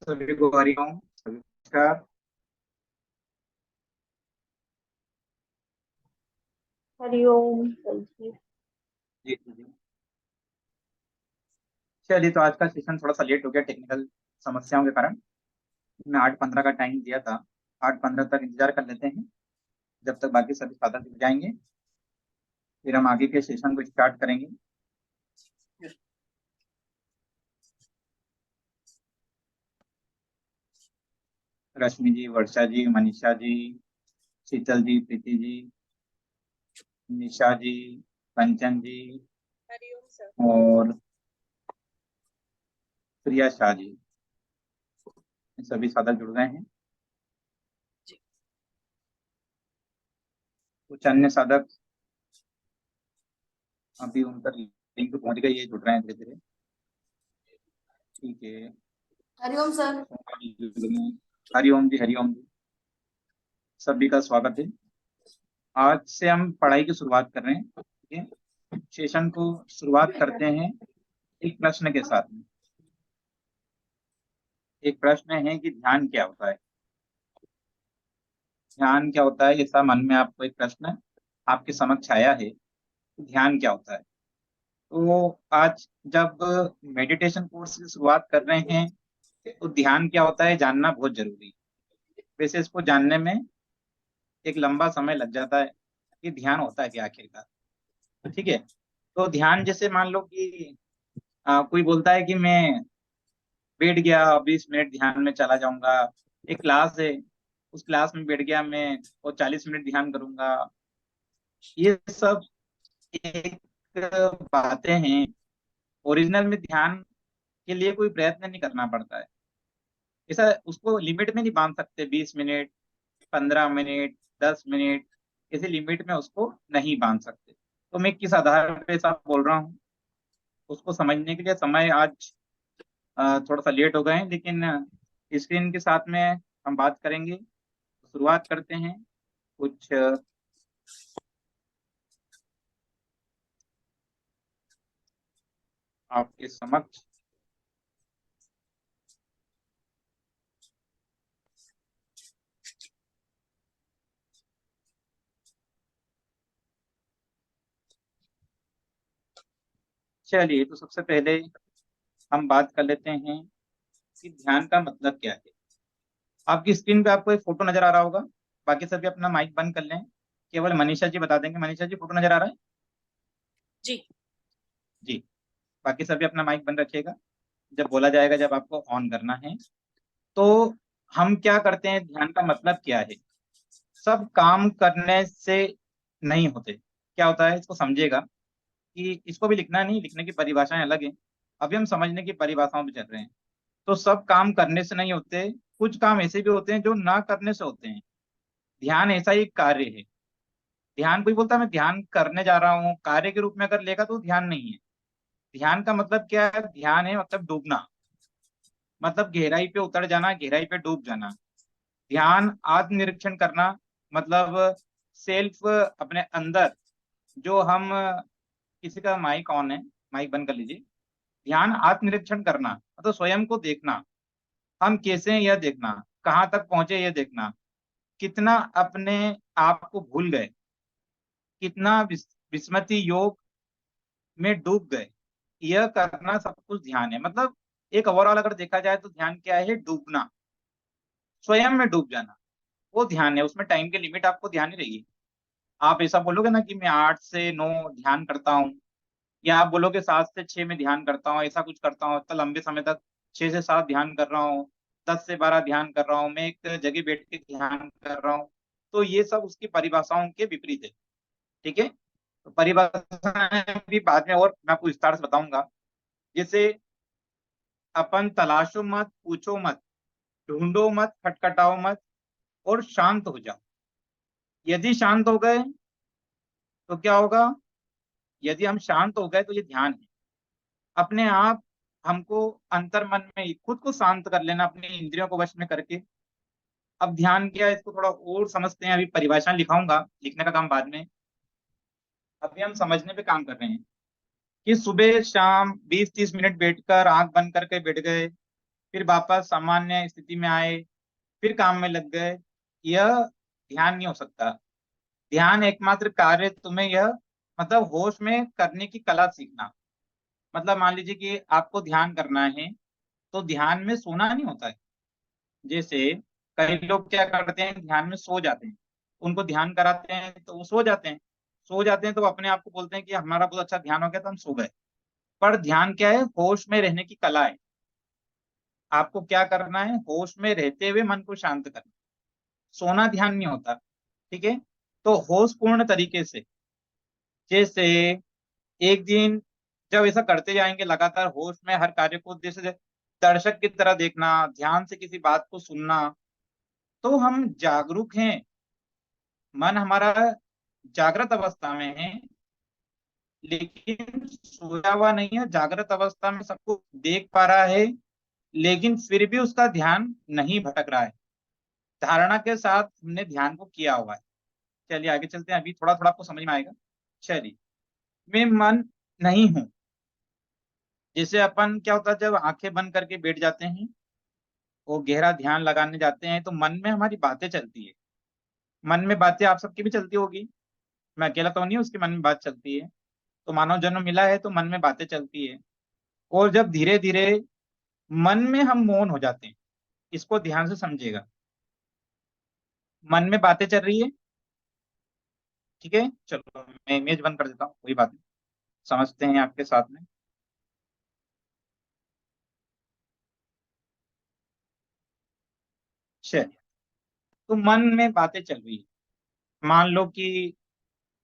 सभी को हरिओम, सभी नमस्कार। हरिओम जी। जी जी। चलिए, तो आज का सेशन थोड़ा सा लेट हो गया टेक्निकल समस्याओं के कारण। मैं 8:15 का टाइम दिया था। 8:15 तक इंतजार कर लेते हैं जब तक बाकी सभी साधन जुड़ जाएंगे। फिर हम आगे के सेशन को स्टार्ट करेंगे। रश्मि जी, वर्षा जी, मनीषा जी, शीतल जी, प्रीति जी, निशा जी, कंचन जी हरिओम सर। और प्रिया शाह जी, ये सभी साधन जुड़ गए हैं। जी। कुछ अन्य साधक अभी उनका लिंक पहुंच गई है, जुड़ रहे हैं धीरे धीरे। ठीक है। हरिओम सर। हरिओम जी, हरिओम जी। सभी का स्वागत है। आज से हम पढ़ाई की शुरुआत कर रहे हैं। ठीक है। सेशन को शुरुआत करते हैं एक प्रश्न के साथ में। एक प्रश्न है कि ध्यान क्या होता है। ध्यान क्या होता है, ऐसा मन में आपको एक प्रश्न आपके समक्ष आया है कि ध्यान क्या होता है। तो आज जब मेडिटेशन कोर्स की शुरुआत कर रहे हैं तो ध्यान क्या होता है जानना बहुत जरूरी है। वैसे इसको जानने में एक लंबा समय लग जाता है कि ध्यान होता है क्या आखिरकार। ठीक है। तो ध्यान जैसे मान लो कि कोई बोलता है कि मैं बैठ गया 20 मिनट ध्यान में चला जाऊंगा। एक क्लास है, उस क्लास में बैठ गया मैं और 40 मिनट ध्यान करूंगा। ये सब एक बातें हैं। ओरिजिनल में ध्यान के लिए कोई प्रयत्न नहीं करना पड़ता है। ऐसा उसको लिमिट में नहीं बांध सकते, 20 मिनट, 15 मिनट, 10 मिनट, किसी लिमिट में उसको नहीं बांध सकते। तो मैं किस आधार पे ऐसा बोल रहा हूँ उसको समझने के लिए समय आज थोड़ा सा लेट हो गए हैं, लेकिन स्क्रीन के साथ में हम बात करेंगे। शुरुआत करते हैं कुछ आपके समक्ष। चलिए, तो सबसे पहले हम बात कर लेते हैं कि ध्यान का मतलब क्या है। आपकी स्क्रीन पे आपको एक फोटो नजर आ रहा होगा। बाकी सभी अपना माइक बंद कर लें। केवल मनीषा जी बता देंगे। मनीषा जी, फोटो नजर आ रहा है? जी। जी। बाकी सभी अपना माइक बंद रखिएगा। जब बोला जाएगा जब आपको ऑन करना है। तो हम क्या करते हैं, ध्यान का मतलब क्या है। सब काम करने से नहीं होते। क्या होता है इसको समझिएगा कि इसको भी लिखना नहीं, लिखने की परिभाषाएं अलग हैं। अभी हम समझने की परिभाषाओं पे चल रहे हैं। तो सब काम करने से नहीं होते। कुछ काम ऐसे भी होते हैं जो ना करने से होते हैं। ध्यान ऐसा ही एक कार्य है। ध्यान, कोई बोलता है मैं ध्यान करने जा रहा हूँ, कार्य के रूप में अगर लेगा तो ध्यान नहीं है। ध्यान का मतलब क्या है, ध्यान है मतलब डूबना, मतलब गहराई पे उतर जाना, गहराई पे डूब जाना। ध्यान आत्मनिरीक्षण करना, मतलब सेल्फ, अपने अंदर। जो हम, किसी का माइक ऑन है, माइक बंद कर लीजिए। ध्यान आत्मनिरीक्षण करना मतलब स्वयं को देखना। हम कैसे हैं यह देखना, कहाँ तक पहुंचे यह देखना, कितना अपने आप को भूल गए, कितना विस्मृति योग में डूब गए, यह करना सब कुछ ध्यान है। मतलब एक ओवरऑल अगर देखा जाए तो ध्यान क्या है, डूबना, स्वयं में डूब जाना, वो ध्यान है। उसमें टाइम की लिमिट आपको ध्यान नहीं रहेगी। आप ऐसा बोलोगे ना कि मैं 8 से 9 ध्यान करता हूँ, या आप बोलोगे 7 से 6 में ध्यान करता हूँ, ऐसा कुछ करता हूँ, इतना लंबे समय तक 6 से 7 ध्यान कर रहा हूँ, 10 से 12 ध्यान कर रहा हूँ, मैं एक जगह बैठ के ध्यान कर रहा हूँ। तो ये सब उसकी परिभाषाओं के विपरीत है। ठीक है। तो परिभाषाएं भी बाद में और मैं आपको विस्तार से बताऊंगा। जैसे अपन तलाशो मत, पूछो मत, ढूंढो मत, खटखटाओ मत, और शांत हो जाओ। यदि शांत हो गए तो क्या होगा, यदि हम शांत हो गए तो ये ध्यान है। अपने आप हमको अंतर मन में ही खुद को शांत कर लेना, अपनी इंद्रियों को वश में करके। अब ध्यान क्या है इसको थोड़ा और समझते हैं। अभी परिभाषा लिखाऊंगा, लिखने का काम बाद में। अभी हम समझने पे काम कर रहे हैं कि सुबह शाम 20-30 मिनट बैठकर आंख बंद करके बैठ गए, फिर वापस सामान्य स्थिति में आए, फिर काम में लग गए, यह ध्यान नहीं हो सकता। ध्यान एकमात्र कार्य तुम्हें यह मतलब होश में करने की कला सीखना। मतलब मान लीजिए कि आपको ध्यान करना है, तो ध्यान में सोना नहीं होता है। जैसे कई लोग क्या करते हैं, ध्यान में सो जाते हैं, उनको ध्यान कराते हैं तो वो सो जाते हैं। सो जाते हैं तो वो अपने आप को बोलते हैं कि हमारा बहुत अच्छा ध्यान हो गया तो हम सो गए। पर ध्यान क्या है, होश में रहने की कला है। आपको क्या करना है, होश में रहते हुए मन को शांत करना। सोना ध्यान नहीं होता। ठीक है। तो होश पूर्ण तरीके से, जैसे एक दिन जब ऐसा करते जाएंगे लगातार, होश में हर कार्य को जैसे दर्शक की तरह देखना, ध्यान से किसी बात को सुनना, तो हम जागरूक हैं। मन हमारा जागृत अवस्था में है, लेकिन सोया हुआ नहीं है। जागृत अवस्था में सब कुछ देख पा रहा है, लेकिन फिर भी उसका ध्यान नहीं भटक रहा है। धारणा के साथ हमने ध्यान को किया हुआ है। चलिए आगे चलते हैं, अभी थोड़ा थोड़ा आपको समझ में आएगा। चलिए, मैं मन नहीं हूं। जैसे अपन क्या होता है, जब आंखें बंद करके बैठ जाते हैं, वो गहरा ध्यान लगाने जाते हैं, तो मन में हमारी बातें चलती है। मन में बातें आप सबकी भी चलती होगी, मैं अकेला तो नहीं हूँ उसके मन में बात चलती है। तो मानव जन्म मिला है तो मन में बातें चलती है। और जब धीरे धीरे मन में हम मौन हो जाते हैं, इसको ध्यान से समझिएगा। मन में बातें चल रही है, ठीक है, चलो मैं इमेज बंद कर देता हूँ, कोई बात नहीं, समझते हैं आपके साथ में। चलिए, तो मन में बातें चल रही है। मान लो कि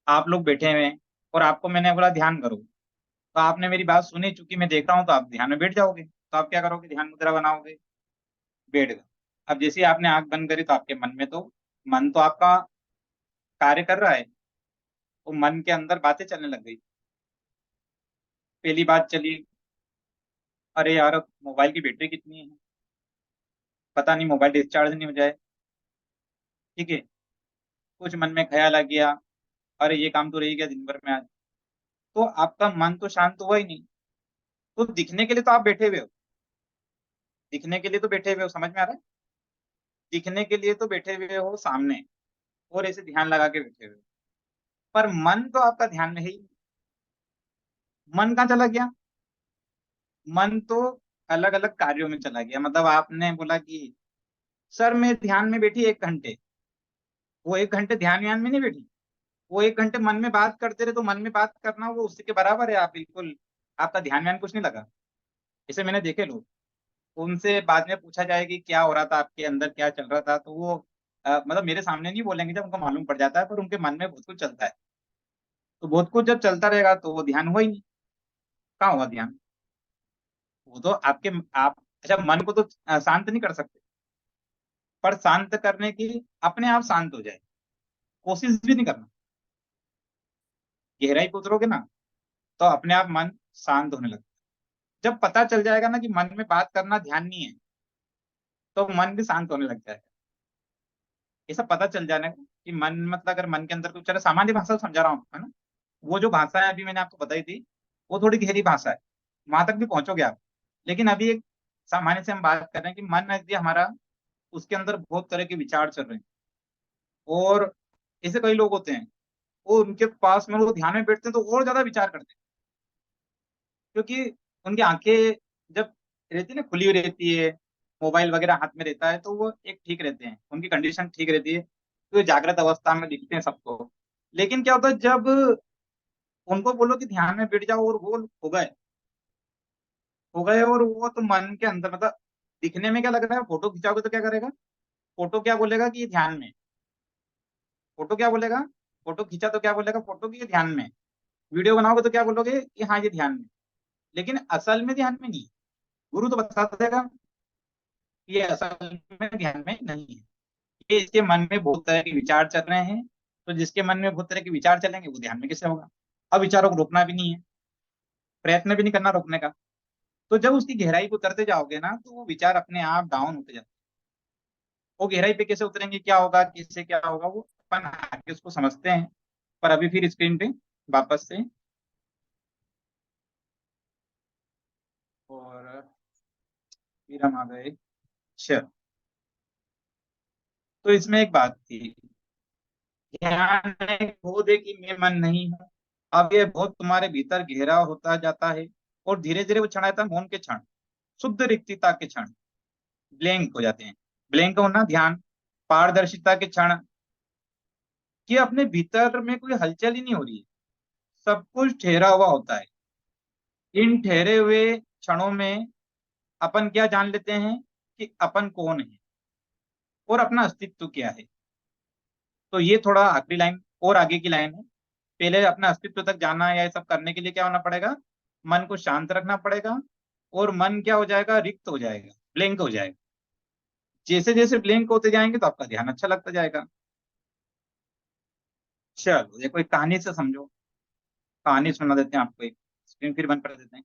आप लोग बैठे हुए हैं, और आपको मैंने बोला ध्यान करो, तो आपने मेरी बात सुनी, चूंकि मैं देख रहा हूँ तो आप ध्यान में बैठ जाओगे। तो आप क्या करोगे, ध्यान मुद्रा बनाओगे, बैठ गए। अब जैसे ही आपने आंख बंद करी, तो आपके मन में तो मन तो आपका कार्य कर रहा है, तो मन के अंदर बातें चलने लग गई। पहली बात चली, अरे यार मोबाइल की बैटरी कितनी है, पता नहीं मोबाइल डिस्चार्ज नहीं हो जाए। ठीक है। कुछ मन में ख्याल आ गया, अरे ये काम तो रह गया दिन भर में आज। तो आपका मन तो शांत हुआ ही नहीं। तो दिखने के लिए तो आप बैठे हुए हो, दिखने के लिए तो बैठे हुए हो, समझ में आ रहा है। दिखने के लिए तो बैठे हुए हो सामने, और ऐसे ध्यान लगा के बैठे हुए हो, पर मन तो आपका ध्यान में है ही नहीं। मन कहाँ चला गया, मन तो अलग अलग कार्यों में चला गया। मतलब आपने बोला कि सर मैं ध्यान में बैठी 1 घंटे, वो 1 घंटे ध्यान व्यान में नहीं बैठी, वो 1 घंटे मन में बात करते रहे। तो मन में बात करना वो उसी के बराबर है, आप बिल्कुल, आपका ध्यान व्यान कुछ नहीं लगा। इसे मैंने देखे लोग, उनसे बाद में पूछा जाए कि क्या हो रहा था आपके अंदर, क्या चल रहा था, तो वो मतलब मेरे सामने नहीं बोलेंगे, जब उनको मालूम पड़ जाता है, पर उनके मन में बहुत कुछ चलता है। तो बहुत कुछ जब चलता रहेगा तो वो ध्यान हुआ ही नहीं। कहाँ हुआ ध्यान, वो तो आपके आप अच्छा मन को तो शांत नहीं कर सकते, पर शांत करने की, अपने आप शांत हो जाए, कोशिश भी नहीं करना। गहराई को उतरोगे ना, तो अपने आप मन शांत होने लगता है। जब पता चल जाएगा ना कि मन में बात करना ध्यान नहीं है, तो मन भी शांत होने लग जाएगा। ये सब पता चल जाने का कि मन मतलब अगर मन के अंदर कुछ चल, सामान्य भाषा समझा रहा हूँ, है ना। वो जो भाषा है अभी मैंने आपको बताई थी, वो थोड़ी गहरी भाषा है, वहां तक भी पहुंचोगे आप। लेकिन अभी एक सामान्य से हम बात कर रहे हैं कि मन है कि हमारा, उसके अंदर बहुत तरह के विचार चल रहे हैं। और ऐसे कई लोग होते हैं, वो उनके पास में वो ध्यान में बैठते हैं तो और ज्यादा विचार करते हैं, क्योंकि उनकी आंखें जब रहती है ना, खुली हुई रहती है, मोबाइल वगैरह हाथ में रहता है, तो वो एक ठीक रहते हैं, उनकी कंडीशन ठीक रहती है, तो जागृत अवस्था में दिखते हैं सबको। लेकिन क्या होता है, जब उनको बोलो कि ध्यान में बैठ जाओ, और वो हो गए, और वो तो मन के अंदर मतलब दिखने में क्या लग रहा है, फोटो खिंचाओगे तो क्या करेगा, फोटो क्या बोलेगा कि ये ध्यान में, फोटो क्या बोलेगा, फोटो खींचा तो क्या बोलेगा, फोटो की ये ध्यान में। वीडियो बनाओगे तो क्या बोलोगे कि हाँ ये ध्यान में। लेकिन असल में ध्यान में नहीं है। गुरु तो बता देगा कि ये असल में ध्यान में नहीं है, ये इसके मन में बहुत तरह के विचार चल रहे हैं। तो जिसके मन में बहुत तरह के विचार चलेंगे वो ध्यान में कैसे होगा। अब विचारों को रोकना भी नहीं है, प्रयत्न भी नहीं करना रोकने का। तो जब उसकी गहराई को उतरते जाओगे ना, तो वो विचार अपने आप डाउन होते जाते हैं। वो गहराई पे कैसे उतरेंगे, क्या होगा, किससे क्या होगा, वो अपन आके उसको समझते हैं। पर अभी फिर स्क्रीन पे वापस से, और फिर हम आ गए। चल, तो इसमें एक बात थी, ध्यान है खो दे कि मैं मन नहीं हूँ। अब ये बहुत तुम्हारे भीतर गहरा होता जाता है, और धीरे धीरे वो क्षण आता है मौन के क्षण, शुद्ध रिक्तता के क्षण, ब्लैंक हो जाते हैं। ब्लैंक होना ध्यान, पारदर्शिता के क्षण, कि अपने भीतर में कोई हलचल ही नहीं हो रही है, सब कुछ ठहरा हुआ होता है। इन ठहरे हुए क्षणों में अपन क्या जान लेते हैं कि अपन कौन है और अपना अस्तित्व क्या है। तो ये थोड़ा आखिरी लाइन और आगे की लाइन है। पहले अपना अस्तित्व तक जाना है, या ये सब करने के लिए क्या होना पड़ेगा, मन को शांत रखना पड़ेगा, और मन क्या हो जाएगा, रिक्त हो जाएगा, ब्लैंक हो जाएगा। जैसे जैसे ब्लैंक होते जाएंगे तो आपका ध्यान अच्छा लगता जाएगा। चलो देखो, एक कहानी से समझो, कहानी सुना देते हैं आपको एक, स्क्रीन फिर बंद कर देते हैं।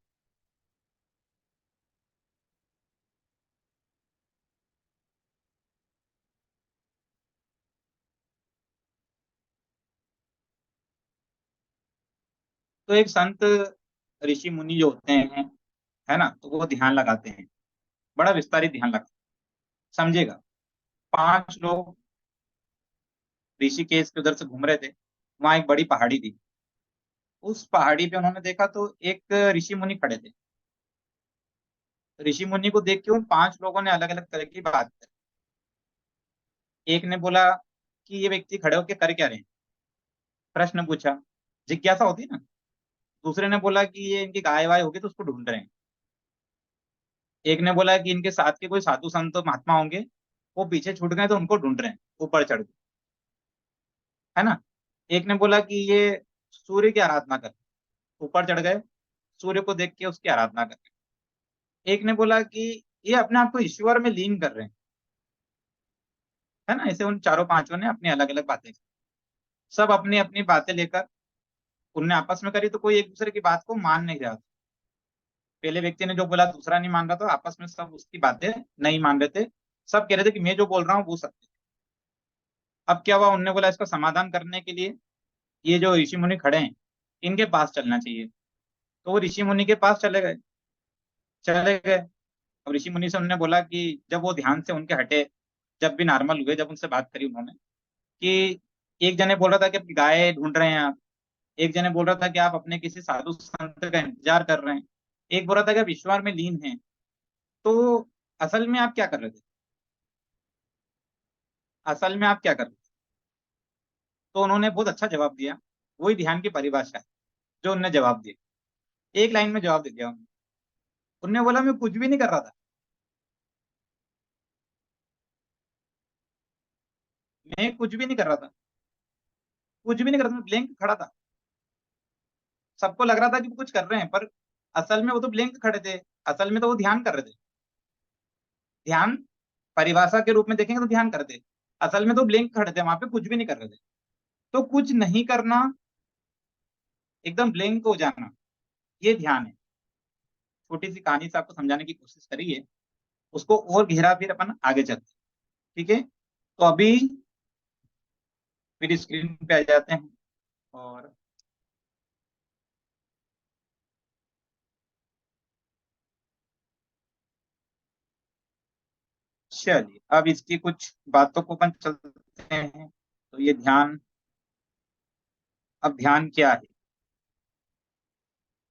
तो एक संत ऋषि मुनि जो होते हैं, है ना, तो वो ध्यान लगाते हैं, बड़ा विस्तारित ध्यान लगाते हैं, समझेगा। 5 लोग ऋषिकेश के उधर से घूम रहे थे, वहां एक बड़ी पहाड़ी थी। उस पहाड़ी पे उन्होंने देखा तो एक ऋषि मुनि खड़े थे। ऋषि मुनि को देख के उन 5 लोगों ने अलग अलग तरह की बात की। एक ने बोला कि ये व्यक्ति खड़े होकर कर क्या रहे हैं, प्रश्न पूछा, जिज्ञासा होती है ना। दूसरे ने बोला कि ये इनकी गाय वाय होगी तो उसको ढूंढ रहे हैं। एक ने बोला कि इनके साथ के कोई साधु संत महात्मा होंगे, वो पीछे छूट गए तो उनको ढूंढ रहे हैं, ऊपर चढ़ के, है ना। एक ने बोला कि ये सूर्य की आराधना कर, ऊपर चढ़ गए, सूर्य को देख के उसकी आराधना कर। एक ने बोला कि ये अपने आप को ईश्वर में लीन कर रहे हैं, है ना। ऐसे उन चारों पांचों ने अपनी अलग अलग बातें की। सब अपनी अपनी बातें लेकर उनने आपस में करी, तो कोई एक दूसरे की बात को मान नहीं रहा था। पहले व्यक्ति ने जो बोला दूसरा नहीं मान रहा था, आपस में सब उसकी बातें नहीं मान रहे थे। सब कह रहे थे कि मैं जो बोल रहा हूँ वो सत्य है। अब क्या हुआ, उनने बोला इसका समाधान करने के लिए ये जो ऋषि मुनि खड़े हैं, इनके पास चलना चाहिए। तो वो ऋषि मुनि के पास चले गए। अब ऋषि मुनि से उन्होंने बोला कि जब वो ध्यान से उनके हटे, जब भी नॉर्मल हुए, जब उनसे बात करी उन्होंने, कि एक जने बोल रहा था कि अपनी गाय ढूंढ रहे हैं आप, एक जने बोल रहा था कि आप अपने किसी साधु संत का इंतजार कर रहे हैं, एक बोल रहा था कि आप ईश्वर में लीन हैं। तो असल में आप क्या कर रहे थे, असल में आप क्या कर रहे थे। तो उन्होंने बहुत अच्छा जवाब दिया। वही ध्यान की परिभाषा है जो उन्होंने जवाब दिया, एक लाइन में जवाब दे दिया उन्होंने। उन्होंने बोला मैं कुछ भी नहीं कर रहा था, मैं कुछ भी नहीं कर रहा था, कुछ भी नहीं कर रहा था, ब्लैंक खड़ा था। सबको लग रहा था कि वो कुछ कर रहे हैं, पर असल में वो तो ब्लैंक खड़े थे। असल में तो वो ध्यान कर रहे थे। ध्यान परिभाषा के रूप में देखेंगे तो ध्यान करते, असल में तो ब्लैंक खड़े थे, वहां पे कुछ भी नहीं कर रहे थे। तो कुछ नहीं करना, एकदम ब्लैंक हो जाना, ये ध्यान है। छोटी सी कहानी से आपको समझाने की कोशिश करी है, उसको और गहरा फिर अपन आगे चलते हैं, ठीक है। तो अभी फिर स्क्रीन पे आ जाते हैं, और चलिए अब इसकी कुछ बातों को अपन चलते हैं। तो ये ध्यान, अब ध्यान क्या है,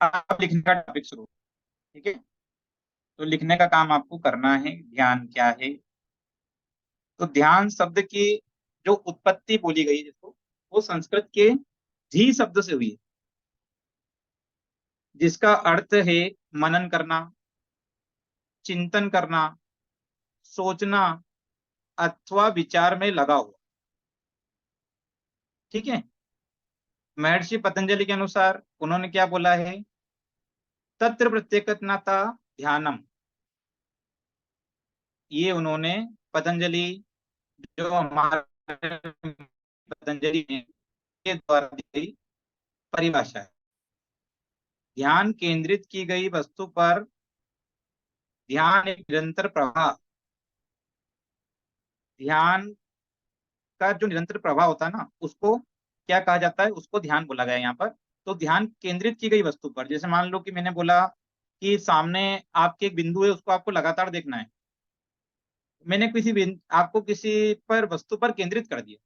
आप लिखने का टॉपिक शुरू, ठीक है। तो लिखने का काम आपको करना है, ध्यान क्या है। तो ध्यान शब्द की जो उत्पत्ति बोली गई है जिसको, वो संस्कृत के धी शब्द से हुई है, जिसका अर्थ है मनन करना, चिंतन करना, सोचना, अथवा विचार में लगा हुआ, ठीक है। महर्षि पतंजलि के अनुसार उन्होंने क्या बोला है, तत्र प्रत्येकता ध्यानम। ये उन्होंने पतंजलि, जो हमारे पतंजलि हैं, के द्वारा दी गई परिभाषा है। ध्यान केंद्रित की गई वस्तु पर, ध्यान एक निरंतर प्रवाह, ध्यान का जो निरंतर प्रवाह होता है ना, उसको क्या कहा जाता है, उसको ध्यान बोला गया है यहाँ पर। तो ध्यान केंद्रित की गई वस्तु पर, जैसे मान लो कि मैंने बोला कि सामने आपके एक बिंदु है, उसको आपको लगातार देखना है, मैंने आपको किसी पर वस्तु पर केंद्रित कर दिया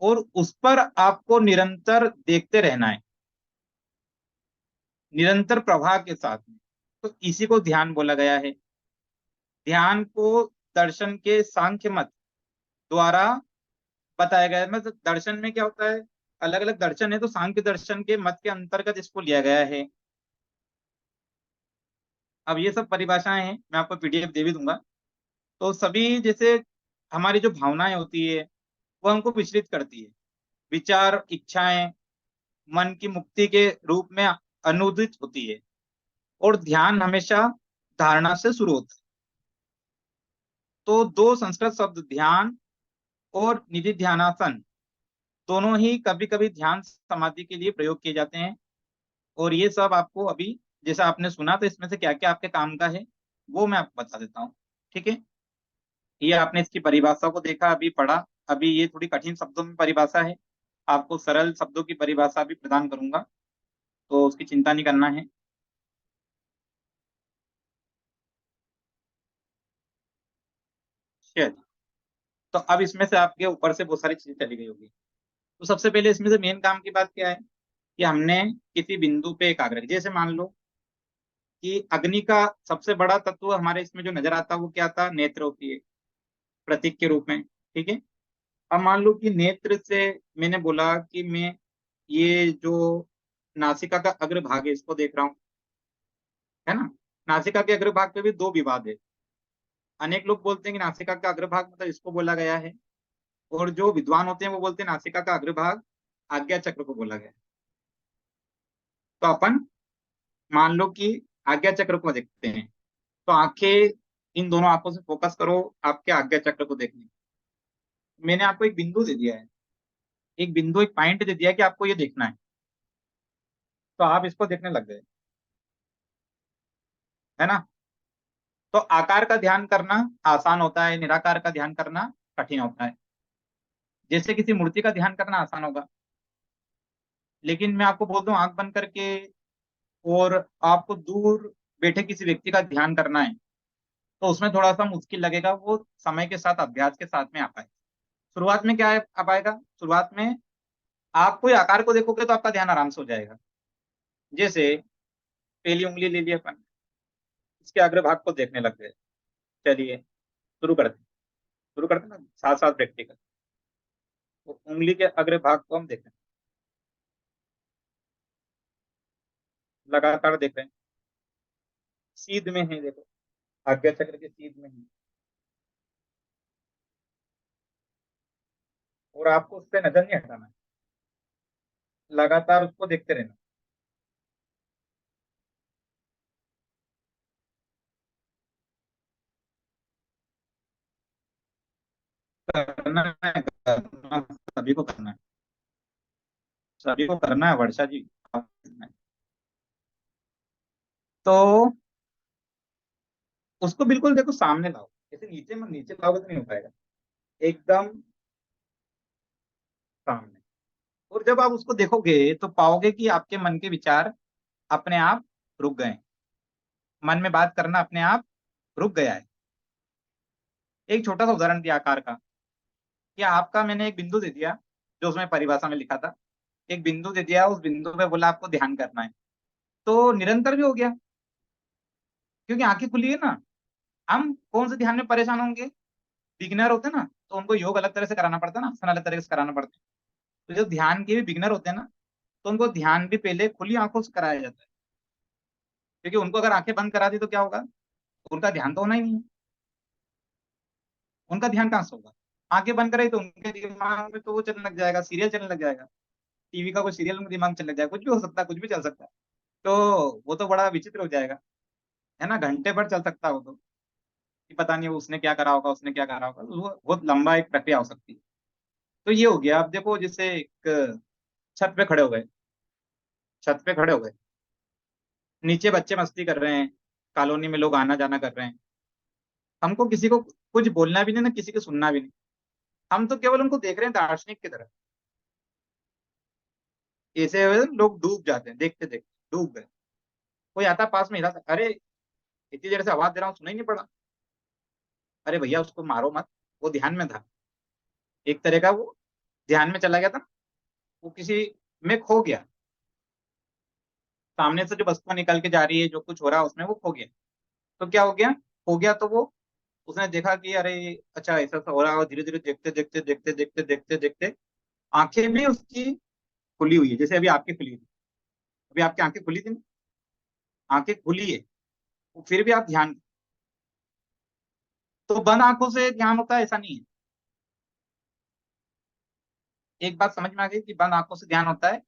और उस पर आपको निरंतर देखते रहना है, निरंतर प्रवाह के साथ में। तो इसी को ध्यान बोला गया है। ध्यान को दर्शन के सांख्य मत द्वारा बताया गया है। मतलब दर्शन में क्या होता है, अलग अलग दर्शन है, तो सांख्य दर्शन के मत के अंतर्गत इसको लिया गया है। अब ये सब परिभाषाएं हैं, मैं आपको पीडीएफ दे भी दूंगा। तो सभी जैसे हमारी जो भावनाएं होती है वो हमको विचलित करती है, विचार इच्छाएं मन की मुक्ति के रूप में अनुदित होती है, और ध्यान हमेशा धारणा से शुरू होता है। तो दो संस्कृत शब्द ध्यान और निधि ध्यानासन दोनों ही कभी कभी ध्यान समाधि के लिए प्रयोग किए जाते हैं। और ये सब आपको अभी जैसा आपने सुना, तो इसमें से क्या क्या आपके काम का है वो मैं आपको बता देता हूँ। ठीक है, ये आपने इसकी परिभाषा को देखा, अभी पढ़ा। अभी ये थोड़ी कठिन शब्दों में परिभाषा है, आपको सरल शब्दों की परिभाषा भी प्रदान करूंगा, तो उसकी चिंता नहीं करना है। चलिए, तो अब इसमें से आपके ऊपर से बहुत सारी चीजें चली गई होगी। तो सबसे पहले इसमें से मेन काम की बात क्या है कि हमने किसी बिंदु पे एकाग्र किया। जैसे मान लो कि अग्नि का सबसे बड़ा तत्व हमारे इसमें जो नजर आता है वो क्या था, नेत्र होती है प्रतीक के रूप में। ठीक है, अब मान लो कि नेत्र से मैंने बोला कि मैं ये जो नासिका का अग्रभाग है इसको देख रहा हूँ, है ना। नासिका के अग्रभाग पे भी दो विवाद है। अनेक लोग बोलते हैं कि नासिका का अग्रभाग मतलब इसको बोला गया है, और जो विद्वान होते हैं वो बोलते हैं नासिका का अग्रभाग आज्ञा चक्र को बोला गया है। तो अपन मान लो कि आज्ञा चक्र को देखते हैं, तो आंखें, इन दोनों आंखों से फोकस करो आपके आज्ञा चक्र को देखने। मैंने आपको एक बिंदु दे दिया है, एक बिंदु, एक पॉइंट दे दिया है कि आपको ये देखना है, तो आप इसको देखने लग गए, है ना। तो आकार का ध्यान करना आसान होता है, निराकार का ध्यान करना कठिन होता है। जैसे किसी मूर्ति का ध्यान करना आसान होगा, लेकिन मैं आपको बोल दूं आंख बंद करके और आपको दूर बैठे किसी व्यक्ति का ध्यान करना है, तो उसमें थोड़ा सा मुश्किल लगेगा, वो समय के साथ अभ्यास के साथ में आता है। शुरुआत में क्या है आ पाएगा, शुरुआत में आप कोई आकार को देखोगे तो आपका ध्यान आराम से हो जाएगा। जैसे पहली उंगली ले ली अपन, इसके अग्रभाग को देखने लग गए। चलिए शुरू करते ना, साथ साथ प्रैक्टिकल। तो उंगली के अग्रभाग को हम देखें, लगातार देख रहे हैं, सीध में है देखो, आज्ञा चक्र के सीध में है, और आपको उस पर नजर नहीं हटाना है, लगातार उसको देखते रहना। करना है, करना सभी को करना है, सभी को करना है वर्षा जी, आपको करना है। तो उसको बिल्कुल देखो सामने लाओ, जैसे नीचे में नीचे लाओगे तो नहीं हो पाएगा, एकदम सामने। और जब आप उसको देखोगे तो पाओगे कि आपके मन के विचार अपने आप रुक गए, मन में बात करना अपने आप रुक गया है। एक छोटा सा उदाहरण दिया आकार का, कि आपका मैंने एक बिंदु दे दिया जो उसमें परिभाषा में लिखा था, एक बिंदु दे दिया, उस बिंदु पे बोला आपको ध्यान करना है, तो निरंतर भी हो गया, क्योंकि आंखें खुली है ना। हम कौन से ध्यान में परेशान होंगे, बिगिनर होते हैं ना, तो उनको योग अलग तरह से कराना पड़ता है ना, आसन अलग तरह से कराना पड़ता है। तो जो ध्यान के भी बिगिनर होते हैं ना, तो उनको ध्यान भी पहले खुली आंखों से कराया जाता है, क्योंकि उनको अगर आंखें बंद करा दी तो क्या होगा, उनका ध्यान तो होना ही नहीं है, उनका ध्यान कहाँ से होगा। आंखें बंद कराई तो उनके दिमाग में तो वो चलने लग जाएगा, सीरियल चलने लग जाएगा, टीवी का कोई सीरियल उनके दिमाग में चलने लग जाएगा, कुछ भी हो सकता है, कुछ भी चल सकता है। तो वो तो बड़ा विचित्र हो जाएगा, है ना, घंटे भर चल सकता है वो तो, कि पता नहीं उसने क्या करा होगा, उसने क्या करा होगा, वो बहुत लंबा एक प्रक्रिया हो सकती है। तो ये हो गया। अब देखो जैसे एक छत पे खड़े हो गए, छत पे खड़े हो गए, नीचे बच्चे मस्ती कर रहे हैं, कॉलोनी में लोग आना जाना कर रहे हैं, हमको किसी को कुछ बोलना भी नहीं ना, किसी को सुनना भी नहीं, हम तो केवल उनको देख रहे हैं दार्शनिक की तरह। ऐसे लोग डूब जाते हैं, देखते देखते डूब गए। कोई आता पास में हिला, अरे इतनी देर से आवाज दे रहा हूँ सुनाई नहीं पड़ा, अरे भैया उसको मारो मत, वो ध्यान में था, एक तरह का वो ध्यान में चला गया था, वो किसी में खो गया, सामने से जो वस्तुएं निकल के जा रही है, जो कुछ हो रहा है उसमें वो खो गया। तो क्या हो गया, खो गया तो वो उसने देखा कि अरे अच्छा ऐसा ऐसा हो रहा है, और धीरे धीरे देखते देखते देखते देखते देखते देखते आंखें भी उसकी खुली हुई है, जैसे अभी आपकी खुली थी, अभी आपकी आंखें खुली थी ना, आंखें खुली है, तो फिर भी आप ध्यान, तो बंद आंखों से ध्यान होता है ऐसा नहीं है। एक बात समझ में आ गई कि बंद आंखों से ध्यान होता है,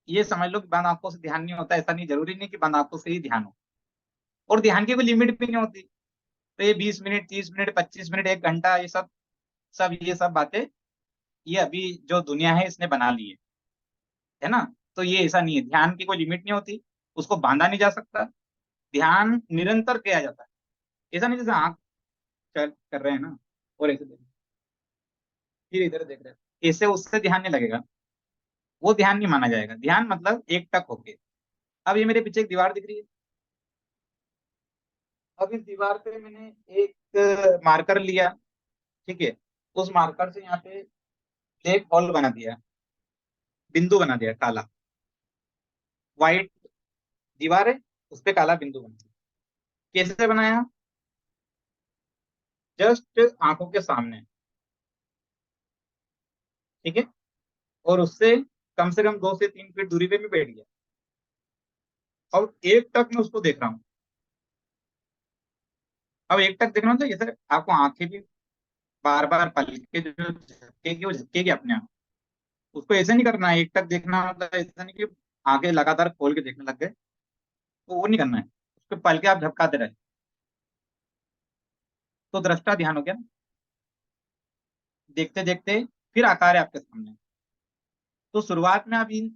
ये समझ लो कि बंद आंखों से ध्यान नहीं होता, ऐसा नहीं, जरूरी नहीं कि बंद आंखों से ही ध्यान हो, और ध्यान की कोई लिमिट भी नहीं होती। तो ये 20 मिनट, 30 मिनट, 25 मिनट, 1 घंटा, ये सब बातें ये अभी जो दुनिया है इसने बना ली है ना। तो ये ऐसा नहीं है, ध्यान की कोई लिमिट नहीं होती, उसको बांधा नहीं जा सकता, ध्यान निरंतर किया जाता है। ऐसा नहीं जैसे आंख चल कर रहे हैं ना, और ऐसे देख, फिर इधर देख रहे हैं, ऐसे उससे ध्यान नहीं लगेगा, वो ध्यान नहीं माना जाएगा। ध्यान मतलब एक टक होके। अब ये मेरे पीछे एक दीवार दिख रही है, अब इस दीवार पे मैंने एक मार्कर लिया, ठीक है, उस मार्कर से यहाँ पे एक हॉल बना दिया, बिंदु बना दिया काला, व्हाइट दीवार है, उस पे काला बिंदु बना दिया। कैसे बनाया, जस्ट आंखों के सामने, ठीक है, और उससे कम से कम 2 से 3 फीट दूरी पे मैं बैठ गया, और एक टक मैं उसको देख रहा हूँ। अब एक टक देखना, तो ये सर आपको आंखें भी बार बार पल के जो झपकेगी वो झपकेगी अपने आप, उसको ऐसे नहीं करना है, एक टक देखना मतलब ऐसा नहीं कि आंखें लगातार खोल के देखने लग गए, तो वो नहीं करना है, उसको पल के आप झपकाते रहे, तो दृष्टा ध्यान हो गया ना। देखते देखते फिर आकार है आपके सामने, तो शुरुआत में आप इन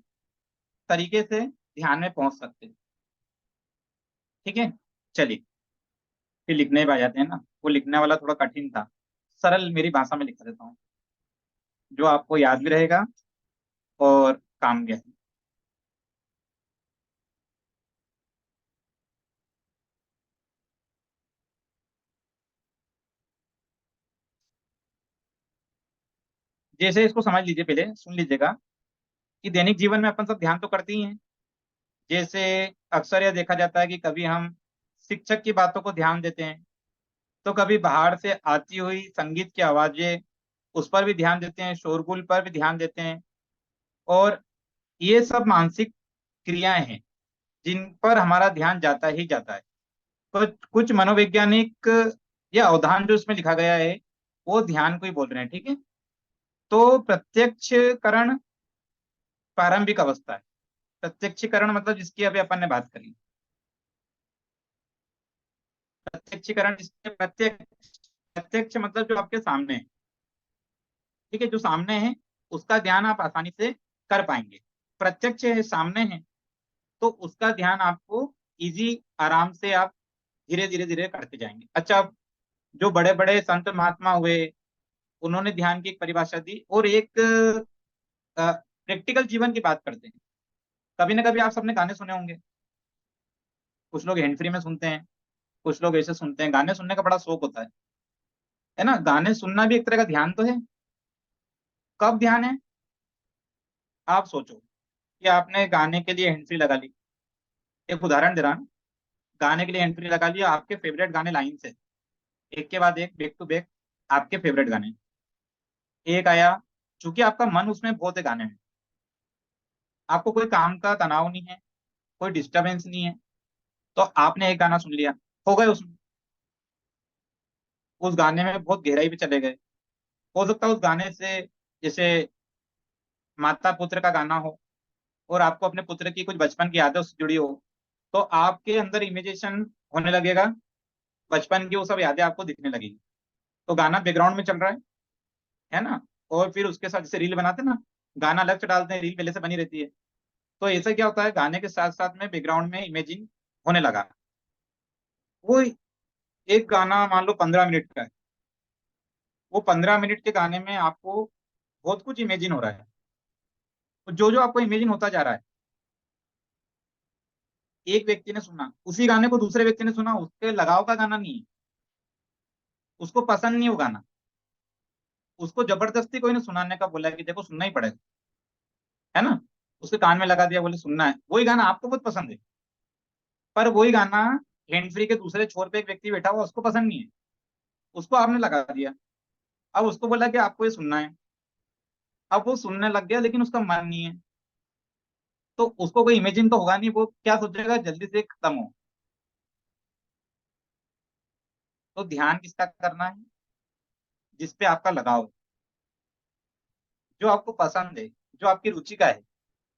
तरीके से ध्यान में पहुंच सकते हैं, ठीक है। चलिए, फिर लिखने पे आ जाते हैं ना, वो लिखने वाला थोड़ा कठिन था, सरल मेरी भाषा में लिखा देता हूँ, जो आपको याद भी रहेगा और काम भी आएगा। जैसे इसको समझ लीजिए, पहले सुन लीजिएगा कि दैनिक जीवन में अपन सब ध्यान तो करते ही हैं। जैसे अक्सर यह देखा जाता है कि कभी हम शिक्षक की बातों को ध्यान देते हैं, तो कभी बाहर से आती हुई संगीत की आवाजें, उस पर भी ध्यान देते हैं, शोरगुल पर भी ध्यान देते हैं। और ये सब मानसिक क्रियाएं हैं जिन पर हमारा ध्यान जाता ही जाता है। कुछ कुछ मनोवैज्ञानिक या अवधान जो इसमें लिखा गया है, वो ध्यान को ही बोल रहे हैं, ठीक है। तो प्रत्यक्षकरण प्रारंभिक अवस्था है, प्रत्यक्षीकरण मतलब जिसकी अभी अपन ने बात करी, प्रत्यक्षीकरण जिसके प्रत्यक्ष, प्रत्यक्ष मतलब जो आपके सामने है, ठीक है, जो सामने है उसका ध्यान आप आसानी से कर पाएंगे। प्रत्यक्ष है, सामने है, तो उसका ध्यान आपको इजी, आराम से आप धीरे धीरे धीरे करते जाएंगे। अच्छा, अब जो बड़े बड़े संत महात्मा हुए, उन्होंने ध्यान की एक परिभाषा दी, और एक प्रैक्टिकल जीवन की बात करते हैं। कभी ना कभी आप सबने गाने सुने होंगे, कुछ लोग हैंड फ्री में सुनते हैं, कुछ लोग ऐसे सुनते हैं, गाने सुनने का बड़ा शौक होता है ना। गाने सुनना भी एक तरह का ध्यान तो है। कब ध्यान है, आप सोचो कि आपने गाने के लिए हैंड फ्री लगा ली, एक उदाहरण दे रहा हूं, गाने के लिए हैंड फ्री लगा लिया, आपके फेवरेट गाने लाइन से, एक के बाद एक, बैक टू बैक, आपके फेवरेट गाने, एक आया, चूंकि आपका मन उसमें बहुत है गाने में, आपको कोई काम का तनाव नहीं है, कोई डिस्टरबेंस नहीं है, तो आपने एक गाना सुन लिया, हो गए उसमें, उस गाने में बहुत गहराई पे चले गए। हो सकता है उस गाने से, जैसे माता पुत्र का गाना हो, और आपको अपने पुत्र की कुछ बचपन की यादें उससे जुड़ी हो, तो आपके अंदर इमेजिनेशन होने लगेगा, बचपन की वो सब यादें आपको दिखने लगेगी। तो गाना बैकग्राउंड में चल रहा है ना, और फिर उसके साथ जैसे रील बनाते हैं ना, गाना अलग से डालते हैं, रील पहले से बनी रहती है, तो ऐसा क्या होता है, गाने के साथ साथ में बैकग्राउंड में इमेजिन होने लगा। वो एक गाना मान लो 15 मिनट का है, वो 15 मिनट के गाने में आपको बहुत कुछ इमेजिन हो रहा है, तो जो जो आपको इमेजिन होता जा रहा है, एक व्यक्ति ने सुना उसी गाने को, दूसरे व्यक्ति ने सुना, उसके लगाव का गाना नहीं है, उसको पसंद नहीं वो गाना, उसको जबरदस्ती कोई ने सुनाने का बोला कि देखो सुनना ही पड़ेगा, है ना, उसके कान में लगा दिया, बोले सुनना है, वही गाना आपको बहुत पसंद है, पर वही गाना हैंड फ्री के दूसरे छोर पे एक व्यक्ति बैठा हुआ उसको पसंद नहीं है, उसको आपने लगा दिया, अब उसको बोला कि आपको ये सुनना है, अब वो सुनने लग गया लेकिन उसका मन नहीं है, तो उसको कोई इमेजिन तो होगा नहीं, वो क्या सोचेगा जल्दी से खत्म हो। तो ध्यान किसका करना है, जिसपे आपका लगाव है, जो आपको पसंद है, जो आपकी रुचि का है,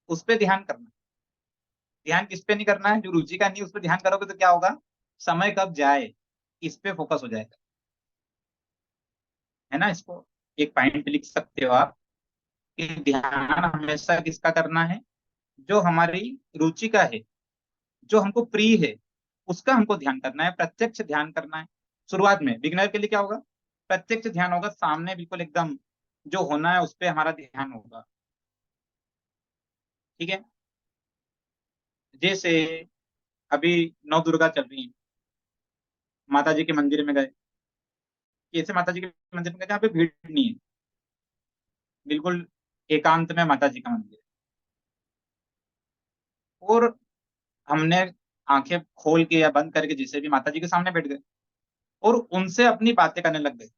उस पे ध्यान करना है। ध्यान किस पे नहीं करना है, जो रुचि का नहीं उस पे ध्यान करोगे तो क्या होगा, समय कब जाए इस पे फोकस हो जाएगा, है ना। इसको एक पॉइंट पे लिख सकते हो आप कि ध्यान हमेशा किसका करना है, जो हमारी रुचि का है, जो हमको प्रिय है, उसका हमको ध्यान करना है, प्रत्यक्ष ध्यान करना है। शुरुआत में बिगिनर के लिए क्या होगा, प्रत्यक्ष ध्यान होगा, सामने बिल्कुल एकदम जो होना है उस पे हमारा ध्यान होगा। ठीक है, जैसे अभी नौ दुर्गा चल रही है, माता जी के मंदिर में गए, कैसे माता जी के मंदिर में गए जहाँ पे भीड़ नहीं है, बिल्कुल एकांत में माता जी का मंदिर है, और हमने आंखें खोल के या बंद करके जिसे भी माता जी के सामने बैठ गए और उनसे अपनी बातें करने लग गए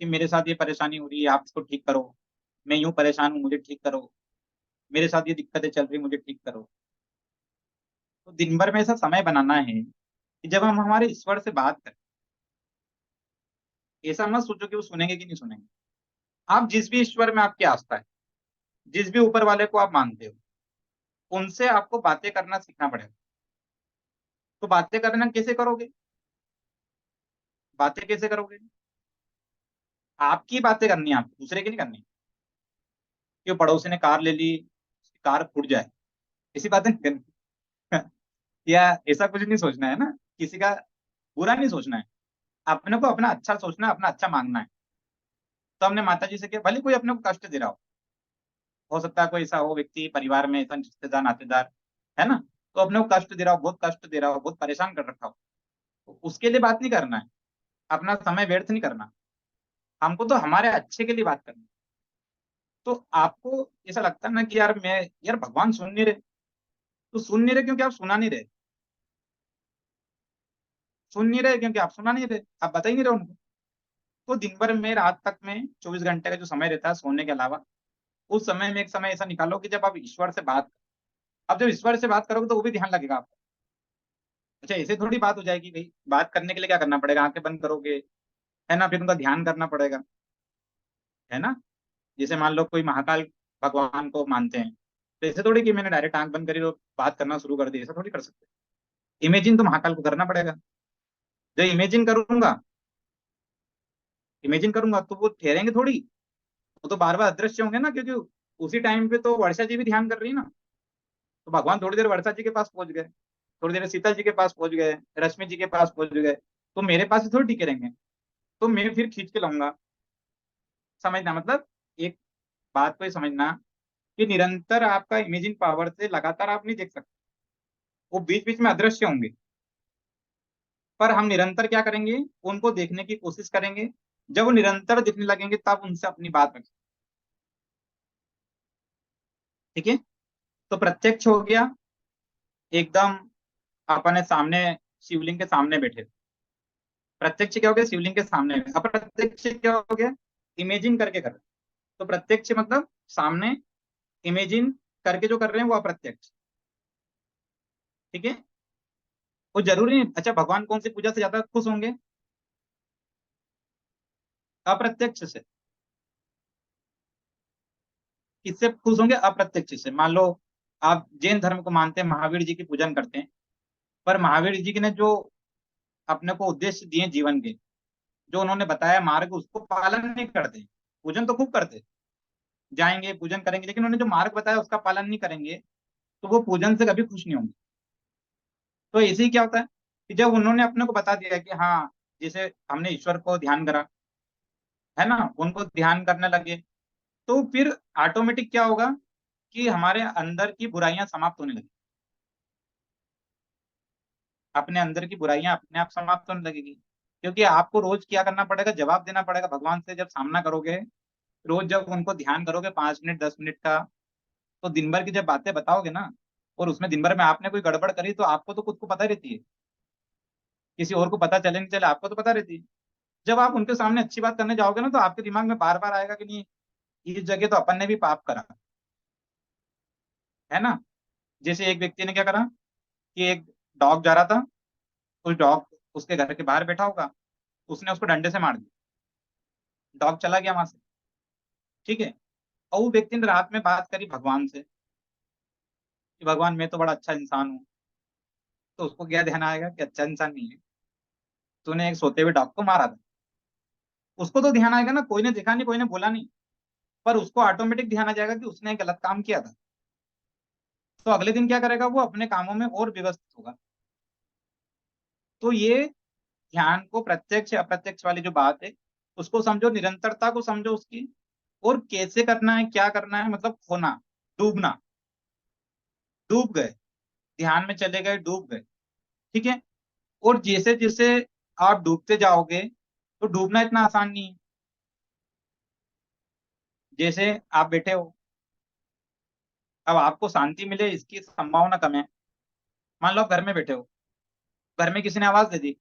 कि मेरे साथ ये परेशानी हो रही है, आप इसको ठीक करो, मैं यूं परेशान हूँ, मुझे ठीक करो, मेरे साथ ये दिक्कतें चल रही, मुझे ठीक करो। तो दिन भर में ऐसा समय बनाना है कि जब हम हमारे ईश्वर से बात करें, ऐसा मत सोचो कि वो सुनेंगे कि नहीं सुनेंगे। आप जिस भी ईश्वर में आपकी आस्था है, जिस भी ऊपर वाले को आप मानते हो, उनसे आपको बातें करना सीखना पड़ेगा। तो बातें करना कैसे करोगे, बातें कैसे करोगे, आपकी बातें करनी है, आपको दूसरे की नहीं करनी। कि पड़ोसी ने कार ले ली, कार फूट जाए, ऐसी बातें नहीं करनी। या ऐसा कुछ नहीं सोचना है ना, किसी का बुरा नहीं सोचना है, अपने को अपना अच्छा सोचना है, अपना अच्छा मांगना है। तो हमने माता जी से किया, भले कोई अपने को कष्ट दे रहा हो सकता है कोई ऐसा हो व्यक्ति परिवार में, ऐसा रिश्तेदार नातेदार, है ना, तो अपने को कष्ट दे रहा हो, बहुत कष्ट दे रहा हो, बहुत परेशान कर रखा हो, तो उसके लिए बात नहीं करना है, अपना समय व्यर्थ नहीं करना, हमको तो हमारे अच्छे के लिए बात करनी है। तो आपको ऐसा लगता है ना कि यार मैं, यार भगवान सुन नहीं रहे, तो सुन नहीं रहे क्योंकि आप सुना नहीं रहे, सुन नहीं रहे क्योंकि आप सुना नहीं रहे, आप बता ही नहीं रहे उनको। तो दिन भर में, रात तक में 24 घंटे का जो समय रहता है सोने के अलावा, उस समय में एक समय ऐसा निकालो कि जब आप ईश्वर से बात, अब जब ईश्वर से बात करोगे तो वो भी ध्यान लगेगा आपको। अच्छा ऐसे थोड़ी बात हो जाएगी भाई, बात करने के लिए क्या करना पड़ेगा, आंखें बंद करोगे, है ना, फिर उनका ध्यान करना पड़ेगा, है ना। जैसे मान लो कोई महाकाल भगवान को मानते हैं, तो ऐसे थोड़ी कि मैंने डायरेक्ट आंख बंद करी और बात करना शुरू कर दी, ऐसा थोड़ी कर सकते। इमेजिन तो महाकाल को करना पड़ेगा। जब इमेजिन करूंगा तो वो ठहरेंगे थोड़ी, वो तो बार बार अदृश्य होंगे ना, क्योंकि उसी टाइम पे तो वर्षा जी भी ध्यान कर रही है ना। तो भगवान थोड़ी देर वर्षा जी के पास पहुंच गए, थोड़ी देर सीता जी के पास पहुंच गए, रश्मि जी के पास पहुंच गए, तो मेरे पास ही थोड़ी टिके रहेंगे, तो मैं फिर खींच के लाऊंगा। समझना मतलब, एक बात को ही समझना कि निरंतर आपका इमेजिन पावर से लगातार आप नहीं देख सकते, वो बीच बीच में अदृश्य होंगे, पर हम निरंतर क्या करेंगे, उनको देखने की कोशिश करेंगे। जब वो निरंतर दिखने लगेंगे तब उनसे अपनी बात रखें। ठीक है, तो प्रत्यक्ष हो गया, एकदम अपने सामने, शिवलिंग के सामने बैठे। प्रत्यक्ष क्या हो गया, शिवलिंग के सामने। अप्रत्यक्ष क्या हो गया, इमेजिन करके कर रहे। तो प्रत्यक्ष मतलब सामने, इमेजिन करके जो कर रहे हैं वो अप्रत्यक्ष। ठीक है, वो जरूरी नहीं। अच्छा भगवान कौन सी पूजा से ज्यादा खुश होंगे, अप्रत्यक्ष से। किससे खुश होंगे, अप्रत्यक्ष से। मान लो आप जैन धर्म को मानते हैं, महावीर जी की पूजन करते हैं, पर महावीर जी ने जो अपने को उद्देश्य दिए जीवन के, जो उन्होंने बताया मार्ग, उसको पालन नहीं करते। पूजन तो खूब करते, जाएंगे पूजन करेंगे, लेकिन उन्होंने जो मार्ग बताया उसका पालन नहीं करेंगे, तो वो पूजन से कभी खुश नहीं होंगे। तो ऐसे ही क्या होता है कि जब उन्होंने अपने को बता दिया कि हाँ, जैसे हमने ईश्वर को ध्यान करा, है ना, उनको ध्यान करने लगे, तो फिर ऑटोमेटिक क्या होगा कि हमारे अंदर की बुराइयां समाप्त होने लगी। अपने अंदर की बुराइयां अपने आप समाप्त होने लगेगी। क्योंकि आपको रोज क्या करना पड़ेगा, जवाब देना पड़ेगा भगवान से जब सामना करोगे। रोज जब उनको ध्यान करोगे 5 मिनट 10 मिनट का, तो दिन भर की जब बातें बताओगे ना, और उसमें दिन भर में आपने कोई गड़बड़ करी तो आपको तो खुद को पता रहती है, किसी और को पता चले नहीं चले आपको तो पता रहती है। जब आप उनके सामने अच्छी बात करने जाओगे ना, तो आपके दिमाग में बार बार आएगा कि नहीं, इस जगह तो अपन ने भी पाप करा, है ना। जैसे एक व्यक्ति ने क्या करा कि एक डॉग जा रहा था, उस डॉग उसके घर के बाहर बैठा होगा, उसने उसको डंडे से मार दिया, डॉग चला गया वहां से। ठीक है। और वो व्यक्ति ने रात में बात करी भगवान से कि भगवान मैं तो बड़ा अच्छा इंसान हूँ। तो उसको क्या ध्यान आएगा कि अच्छा इंसान नहीं है, तूने एक सोते हुए डॉग को मारा था। उसको तो ध्यान आएगा ना, कोई ने देखा नहीं कोई ने बोला नहीं, पर उसको ऑटोमेटिक ध्यान आ जाएगा कि उसने गलत काम किया था। तो अगले दिन क्या करेगा, वो अपने कामों में और व्यवस्थित होगा। तो ये ध्यान को प्रत्यक्ष अप्रत्यक्ष वाली जो बात है, उसको समझो, निरंतरता को समझो उसकी, और कैसे करना है क्या करना है, मतलब खोना, डूबना। डूब गए, ध्यान में चले गए, डूब गए। ठीक है। और जैसे जैसे आप डूबते जाओगे, तो डूबना इतना आसान नहीं है। जैसे आप बैठे हो, अब आपको शांति मिले इसकी संभावना कम है। मान लो आप घर में बैठे हो, घर में किसी ने आवाज दे दी,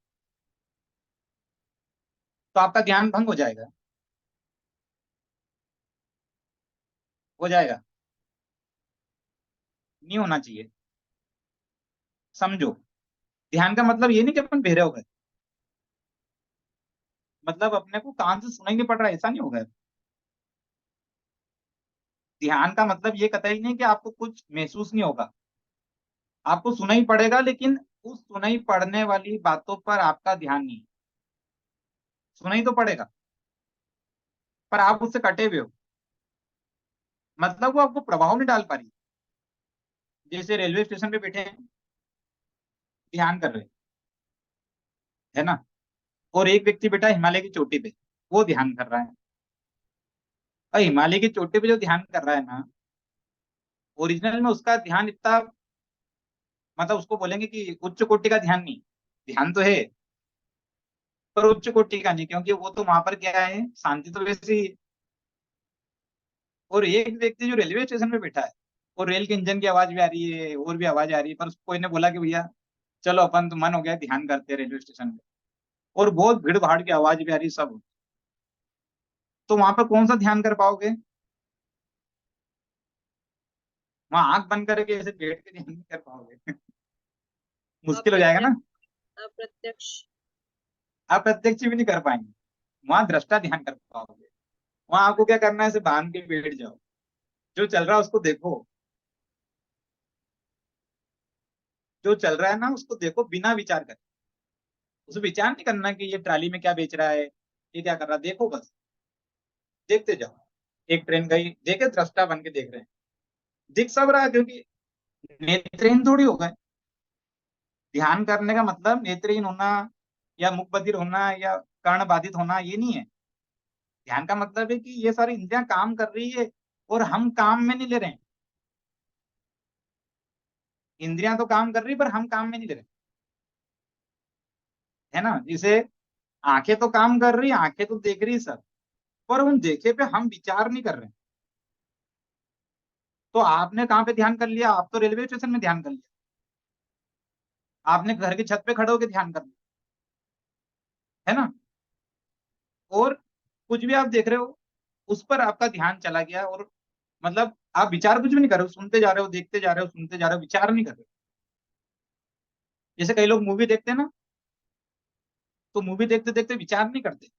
तो आपका ध्यान भंग हो जाएगा। हो जाएगा, नहीं होना चाहिए। समझो, ध्यान का मतलब ये नहीं कि अपन बहरे हो गए, मतलब अपने को कान से सुनाई नहीं पड़ रहा, ऐसा नहीं होगा। ध्यान का मतलब ये कतई नहीं कि आपको कुछ महसूस नहीं होगा, आपको सुनाई पड़ेगा, लेकिन उस सुनाई पड़ने वाली बातों पर आपका ध्यान नहीं है। सुनाई तो पड़ेगा, पर आप उससे कटे हुए हो, मतलब वो आपको प्रभाव नहीं डाल पा रही। जैसे रेलवे स्टेशन पे बैठे हैं, ध्यान कर रहे हैं, है ना। और एक व्यक्ति बैठा है हिमालय की चोटी पे, वो ध्यान कर रहा है। और हिमालय की चोटी पे जो ध्यान कर रहा है ना, ओरिजिनल में उसका ध्यान इतना, मतलब उसको बोलेंगे कि उच्च कोटि का ध्यान नहीं। ध्यान तो है, पर उच्च कोटि का नहीं, क्योंकि वो तो वहां पर क्या है, शांति तो वैसे ही है। और एक व्यक्ति जो रेलवे स्टेशन पे बैठा है, और रेल के इंजन की आवाज भी आ रही है और भी आवाज आ रही है, पर उसको कोई ने बोला कि भैया चलो अपन तो मन हो गया ध्यान करते हैं रेलवे स्टेशन पे, और बहुत भीड़ भाड़ की आवाज भी आ रही है सब। तो वहां पर कौन सा ध्यान कर पाओगे, वहां आंख बंद करके ऐसे बैठ के ध्यान नहीं कर पाओगे। मुश्किल हो जाएगा ना। अप्रत्यक्ष अप्रत्यक्ष। आप प्रत्यक्ष भी नहीं कर पाएंगे, वहां दृष्टा ध्यान कर पाओगे। वहां आपको क्या करना है, ऐसे बांध के बैठ जाओ, जो चल रहा है उसको देखो, जो चल रहा है ना उसको देखो बिना विचार करे। उसे विचार नहीं करना कि ये ट्राली में क्या बेच रहा है, ये क्या कर रहा है, देखो बस, देखते जाओ। एक ट्रेन गई, देखे दृष्टा बन के देख रहे हैं, दिख सब रहा है, क्योंकि नेत्रहीन थोड़ी हो गए। ध्यान करने का मतलब नेत्रहीन होना, या मुख बधिर होना, या कर्ण बाधित होना, ये नहीं है। ध्यान का मतलब है कि ये सारी इंद्रियां काम कर रही है, और हम काम में नहीं ले रहे हैं। इंद्रियां तो काम कर रही है, पर हम काम में नहीं ले रहे, है ना। जैसे आंखें तो काम कर रही, आंखें तो देख रही सब, पर उन देखे पे हम विचार नहीं कर रहे हैं। तो आपने कहाँ पे ध्यान कर लिया, आप तो रेलवे स्टेशन में ध्यान कर लिया, आपने घर की छत पे खड़े होकर ध्यान कर लिया, है ना। और कुछ भी आप देख रहे हो, उस पर आपका ध्यान चला गया, और मतलब आप विचार कुछ भी नहीं कर रहे हो, सुनते जा रहे हो, देखते जा रहे हो, सुनते जा रहे हो, विचार नहीं कर रहे हो। जैसे कई लोग मूवी देखते हैं ना, तो मूवी देखते देखते विचार नहीं करते।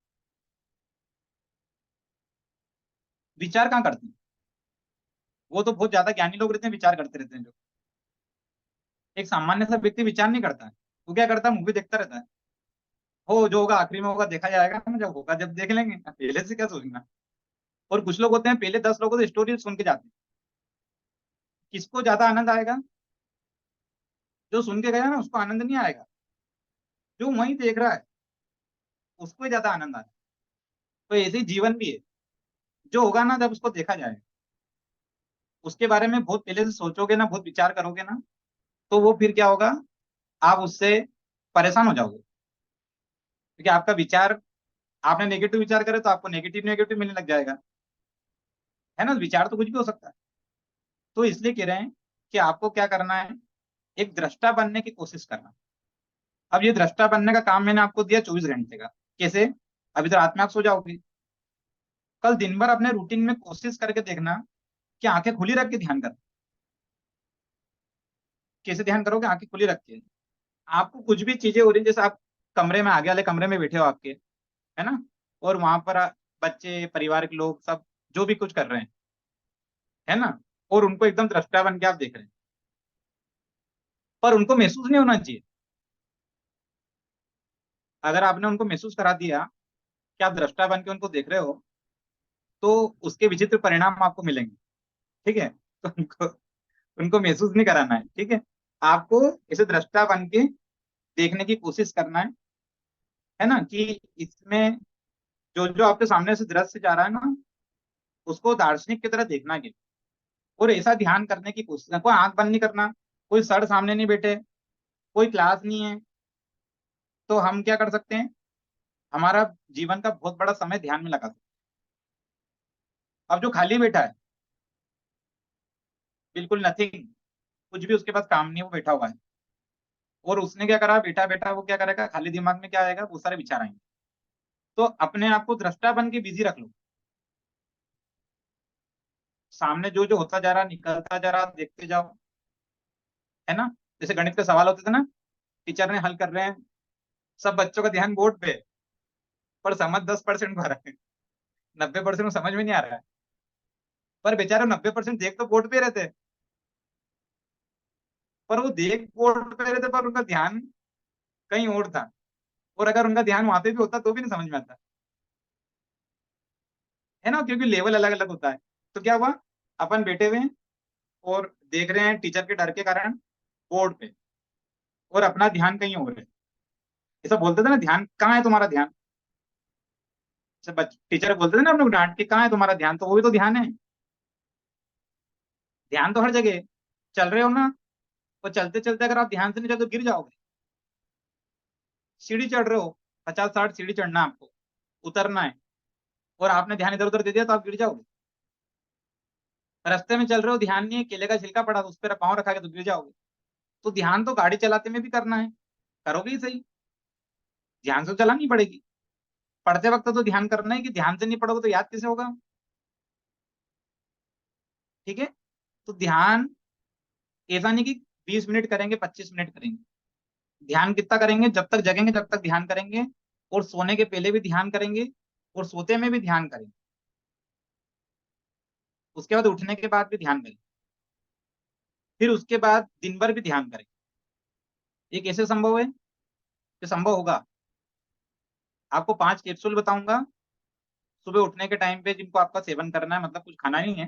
विचार कहाँ करते हैं, वो तो बहुत ज्यादा ज्ञानी लोग रहते हैं, विचार करते रहते हैं। जो एक सामान्य सा व्यक्ति विचार नहीं करता है, वो क्या करता है, मूवी देखता रहता है। हो जो होगा आखिरी में होगा, देखा जाएगा ना, जब होगा जब देख लेंगे, पहले से क्या सोचना। और कुछ लोग होते हैं पहले 10 लोगों से स्टोरी सुन के जाते हैं। किसको ज्यादा आनंद आएगा, जो सुन के गया ना उसको आनंद नहीं आएगा, जो वही देख रहा है उसको ही ज्यादा आनंद आएगा। तो ऐसे ही जीवन भी है, जो होगा ना जब उसको देखा जाए, उसके बारे में बहुत पहले से सोचोगे ना, बहुत विचार करोगे ना, तो वो फिर क्या होगा, आप उससे परेशान हो जाओगे, क्योंकि आपका विचार, आपने नेगेटिव विचार करे तो आपको नेगेटिव नेगेटिव मिलने लग जाएगा, है ना। विचार तो कुछ भी हो सकता है। तो इसलिए कह रहे हैं कि आपको क्या करना है, एक दृष्टा बनने की कोशिश करना। अब ये दृष्टा बनने का काम मैंने आपको दिया 24 घंटे का। कैसे? अभी तो रात में आप सो जाओगे, कल दिन भर अपने रूटीन में कोशिश करके देखना कि आंखें खुली रख के ध्यान कर। कैसे ध्यान करोगे? आंखें खुली रख के। आपको कुछ भी चीजें हो रही हैं, जैसे आप कमरे में, आगे वाले कमरे में बैठे हो आपके, है ना, और वहां पर बच्चे, परिवार के लोग सब जो भी कुछ कर रहे हैं, है ना, और उनको एकदम दृष्टा बन के आप देख रहे हैं, पर उनको महसूस नहीं होना चाहिए। अगर आपने उनको महसूस करा दिया कि आप दृष्टा बन के उनको देख रहे हो, तो उसके विचित्र परिणाम आपको मिलेंगे। ठीक है? तो उनको उनको महसूस नहीं कराना है। ठीक है? आपको इसे दृष्टा बन के देखने की कोशिश करना है ना, कि इसमें जो जो आपके सामने से दृश्य जा रहा है ना, उसको दार्शनिक की तरह देखना है। और ऐसा ध्यान करने की कोशिश करना, कोई आंख बंद नहीं करना, कोई सर सामने नहीं बैठे, कोई क्लास नहीं है। तो हम क्या कर सकते हैं, हमारा जीवन का बहुत बड़ा समय ध्यान में लगा सकते हैं। अब जो खाली बैठा है, बिल्कुल नथिंग, कुछ भी उसके पास काम नहीं है, वो बैठा हुआ है, और उसने क्या करा, बैठा बैठा वो क्या करेगा, खाली दिमाग में क्या आएगा, बहुत सारे विचार आएंगे। तो अपने आप को दृष्टा बन के बिजी रख लो, सामने जो जो होता जा रहा, निकलता जा रहा, देखते जाओ, है ना। जैसे गणित के सवाल होते थे ना, टीचर ने हल कर रहे हैं, सब बच्चों का ध्यान बोर्ड पे है, पर समझ 10% को आ रहा है, 90% को समझ में नहीं आ रहा है। पर बेचारे 90% देख तो बोर्ड पे रहते हैं, पर वो देख बोर्ड पे रहते, पर उनका ध्यान कहीं और था। और अगर उनका ध्यान वहां पे भी होता तो भी नहीं समझ में आता, है ना, क्योंकि लेवल अलग अलग होता है। तो क्या हुआ, अपन बैठे हुए हैं और देख रहे हैं टीचर के डर के कारण बोर्ड पे, और अपना ध्यान कहीं और है। ऐसा बोलते थे ना, ध्यान कहाँ है तुम्हारा ध्यान। टीचर बोलते थे ना अपने को डांट के, कहाँ है तुम्हारा ध्यान, तो वो भी तो ध्यान है। ध्यान तो हर जगह है। चल रहे हो ना, और चलते चलते अगर आप ध्यान से नहीं चलते तो गिर जाओगे। सीढ़ी चढ़ रहे हो, 50-60 सीढ़ी चढ़ना है आपको, उतरना है, और आपने ध्यान इधर उधर दे दिया तो आप गिर जाओगे। रास्ते में चल रहे हो, ध्यान नहीं है, केले का छिलका पड़ा तो उस पर पाँव रखा के तो गिर जाओगे। तो ध्यान तो गाड़ी चलाते में भी करना है, करोगे ही सही, ध्यान से तो चलानी पड़ेगी। पढ़ते वक्त तो ध्यान करना है, कि ध्यान से नहीं पढ़ोगे तो याद कैसे होगा। ठीक है? तो ध्यान ऐसा नहीं कि 20 मिनट करेंगे, 25 मिनट करेंगे। ध्यान कितना करेंगे, जब तक जगेंगे जब तक ध्यान करेंगे, और सोने के पहले भी ध्यान करेंगे, और सोते में भी ध्यान करेंगे, उसके बाद उठने के बाद भी ध्यान करेंगे, फिर उसके बाद दिन भर भी ध्यान करेंगे। ये कैसे संभव है? ये संभव होगा, आपको 5 कैप्सूल बताऊंगा सुबह उठने के टाइम पे, जिनको आपका सेवन करना है, मतलब कुछ खाना नहीं है,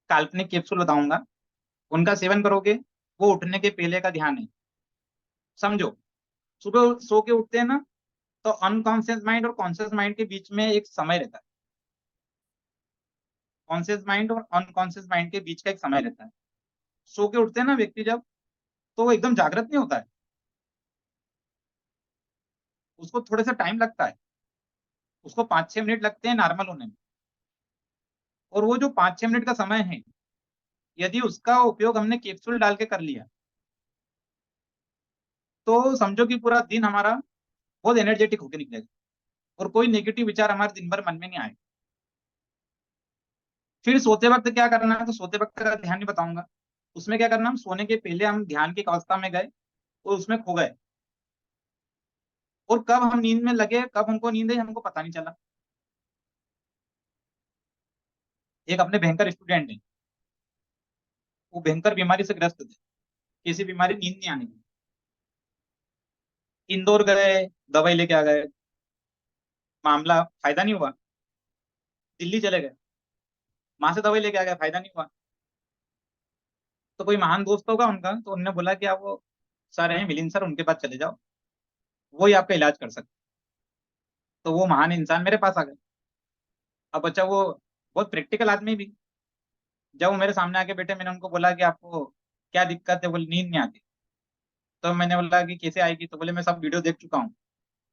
काल्पनिक कैप्सूल बताऊंगा, उनका सेवन करोगे, वो उठने के पहले का ध्यान है। समझो, सुबह सो के उठते हैं ना, तो अनकॉन्शियस माइंड और कॉन्शियस माइंड के बीच में एक समय रहता है। कॉन्शियस माइंड और अनकॉन्शियस माइंड के बीच का एक समय रहता है। सो के उठते हैं ना व्यक्ति जब, तो वो एकदम जागृत नहीं होता है, उसको थोड़ा सा टाइम लगता है, उसको 5-6 मिनट लगते हैं नॉर्मल होने में। और वो जो 5-6 मिनट का समय है, यदि उसका उपयोग हमने कैप्सूल डाल के कर लिया, तो समझो कि पूरा दिन हमारा बहुत एनर्जेटिक होकर निकलेगा, और कोई नेगेटिव विचार हमारे दिन भर मन में नहीं आए। फिर सोते वक्त क्या करना है, तो सोते वक्त का ध्यान नहीं बताऊंगा। उसमें क्या करना, हम सोने के पहले हम ध्यान की एक अवस्था में गए और उसमें खो गए, और कब हम नींद में लगे, कब हमको नींद आई, हमको पता नहीं चला। एक अपने भयंकर स्टूडेंट है, वो भयंकर बीमारी से ग्रस्त थे, किसी बीमारी, नींद नहीं आने की। इंदौर गए, दवाई लेके आ गए, मामला फायदा नहीं हुआ। दिल्ली चले गए, वहां से दवाई लेके आ गए, फायदा नहीं हुआ। तो कोई महान दोस्त होगा उनका, तो उन्होंने बोला कि आप वो सर हैं मिलिंद सर, उनके पास चले जाओ, वो ही आपका इलाज कर सकते। तो वो महान इंसान मेरे पास आ गए। अब बच्चा वो बहुत प्रैक्टिकल आदमी भी, जब वो मेरे सामने आके बैठे, मैंने उनको बोला कि आपको क्या दिक्कत है, बोले नींद नहीं आती। तो मैंने बोला कि कैसे आएगी, तो बोले मैं सब वीडियो देख चुका हूँ,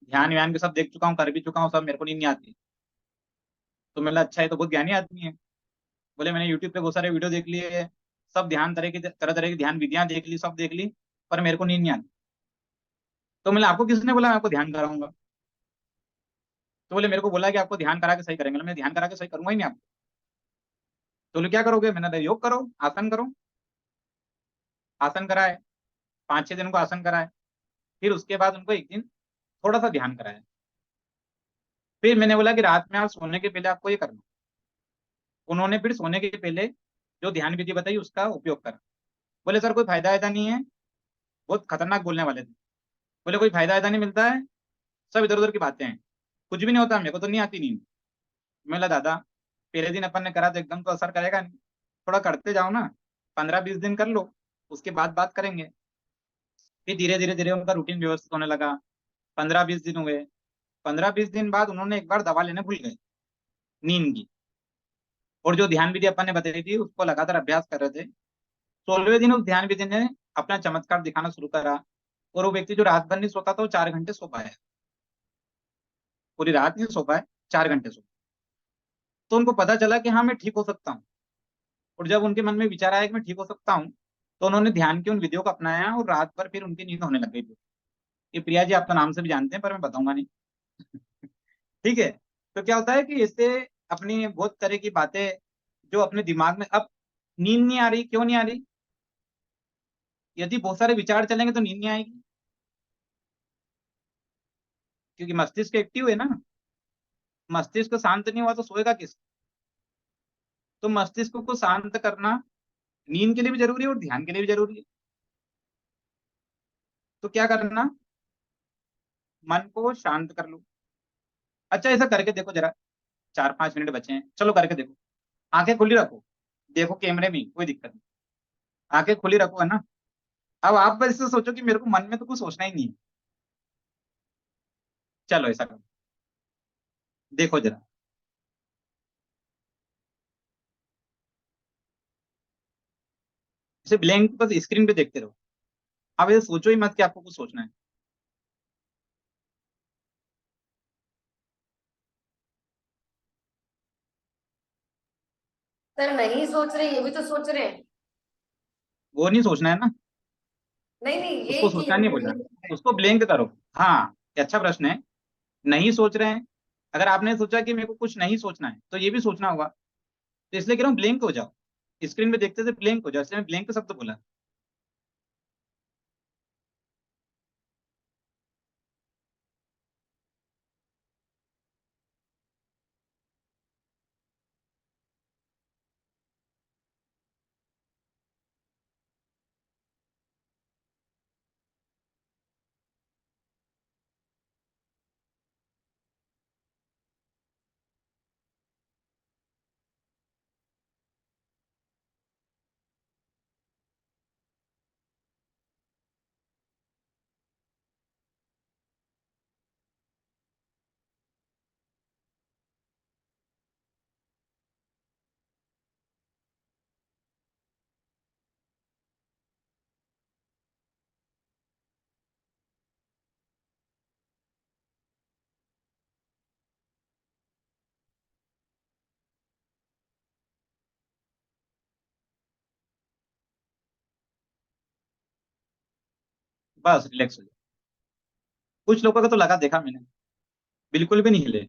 ध्यान व्यान भी सब देख चुका हूँ, कर भी चुका हूँ सब, मेरे को नींद नहीं आती। तो मैंने बोला अच्छा, है तो बहुत ज्ञानी आदमी है। बोले मैंने यूट्यूब पे बहुत सारे वीडियो देख लिए, सब ध्यान तरह तरह की ध्यान विधियां देख ली, सब देख ली, पर मेरे को नींद नहीं आती। तो मैंने आपको किसने बोला मैं आपको ध्यान कराऊंगा? तो बोले मेरे को बोला कि आपको ध्यान करा के सही करेंगे। मैं ध्यान करा के सही करूंगा ही नहीं आपको। तो बोले क्या करोगे? मैंने कहा योग करो, आसन करो। आसन कराए, 5-6 दिन को आसन कराए। फिर उसके बाद उनको एक दिन थोड़ा सा ध्यान कराया। फिर मैंने बोला कि रात में आप सोने के पहले आपको ये करना। उन्होंने फिर सोने के पहले जो ध्यान विधि बताई उसका उपयोग करा। बोले सर कोई फायदा ऐसा नहीं है, बहुत खतरनाक बोलने वाले थे। बोले कोई फायदा ऐसा नहीं मिलता है, सब इधर उधर की बातें हैं, कुछ भी नहीं होता, मेरे को तो नहीं आती नींद। मैं बोला दादा, पहले दिन अपन ने करा तो एकदम तो असर करेगा नहीं, थोड़ा करते जाओ ना, 15-20 दिन कर लो, उसके बाद बात करेंगे। फिर धीरे धीरे धीरे उनका रूटीन व्यवस्थित होने लगा। 15-20 दिन हुए। 15-20 दिन बाद उन्होंने एक बार दवा लेने भूल गए नींद की, और जो ध्यान विधि अपन ने बताई थी उसको लगातार अभ्यास कर रहे थे। 16वें दिन उस ध्यान विधि ने अपना चमत्कार दिखाना शुरू करा, और वो व्यक्ति जो रात भर नहीं सोता था वो 4 घंटे सो पाया। पूरी रात नहीं सो पाए, 4 घंटे सो। तो उनको पता चला कि हाँ मैं ठीक हो सकता हूँ। और जब उनके मन में विचार आया कि मैं ठीक हो सकता हूँ, तो उन्होंने ध्यान की उन विधियों को अपनाया, और रात भर फिर उनकी नींद होने लग गई। ये प्रिया जी आपका नाम से भी जानते हैं, पर मैं बताऊंगा नहीं। ठीक है। तो क्या होता है कि इससे अपनी बहुत तरह की बातें जो अपने दिमाग में, अब नींद नहीं आ रही, क्यों नहीं आ रही? यदि बहुत सारे विचार चलेंगे तो नींद नहीं आएगी, क्योंकि मस्तिष्क एक्टिव है ना। मस्तिष्क शांत नहीं हुआ तो सोएगा किस? तो मस्तिष्क को शांत करना नींद के लिए भी जरूरी है और ध्यान के लिए भी जरूरी है। तो क्या करना? मन को शांत कर लो। अच्छा ऐसा करके देखो जरा, 4-5 मिनट बचे हैं, चलो करके देखो। आंखें खुली रखो, देखो कैमरे में, कोई दिक्कत नहीं। आंखें खुली रखो, है ना? अब आप बस इससे सोचो कि मेरे को मन में तो कुछ सोचना ही नहीं है। चलो ऐसा करो, देखो जरा। इसे ब्लैंक बस स्क्रीन पे देखते रहो। आप ऐसे सोचो ही मत कि आपको कुछ सोचना है। सर नहीं सोच रहे, ये भी तो सोच रहे हैं। वो नहीं सोचना है ना, नहीं नहीं, उसको ये कि सोचना नहीं बोला, उसको ब्लैंक करो। हाँ, ये अच्छा प्रश्न है। नहीं सोच रहे हैं। अगर आपने सोचा कि मेरे को कुछ नहीं सोचना है, तो ये भी सोचना होगा। तो इसलिए कह रहा हूँ ब्लैंक हो जाओ, स्क्रीन में देखते से ब्लैंक हो जाओ, इसलिए मैं ब्लैंक शब्द बोला। बस रिलैक्स हो जाओ। कुछ लोगों का तो लगा देखा मैंने, बिल्कुल भी नहीं हिले,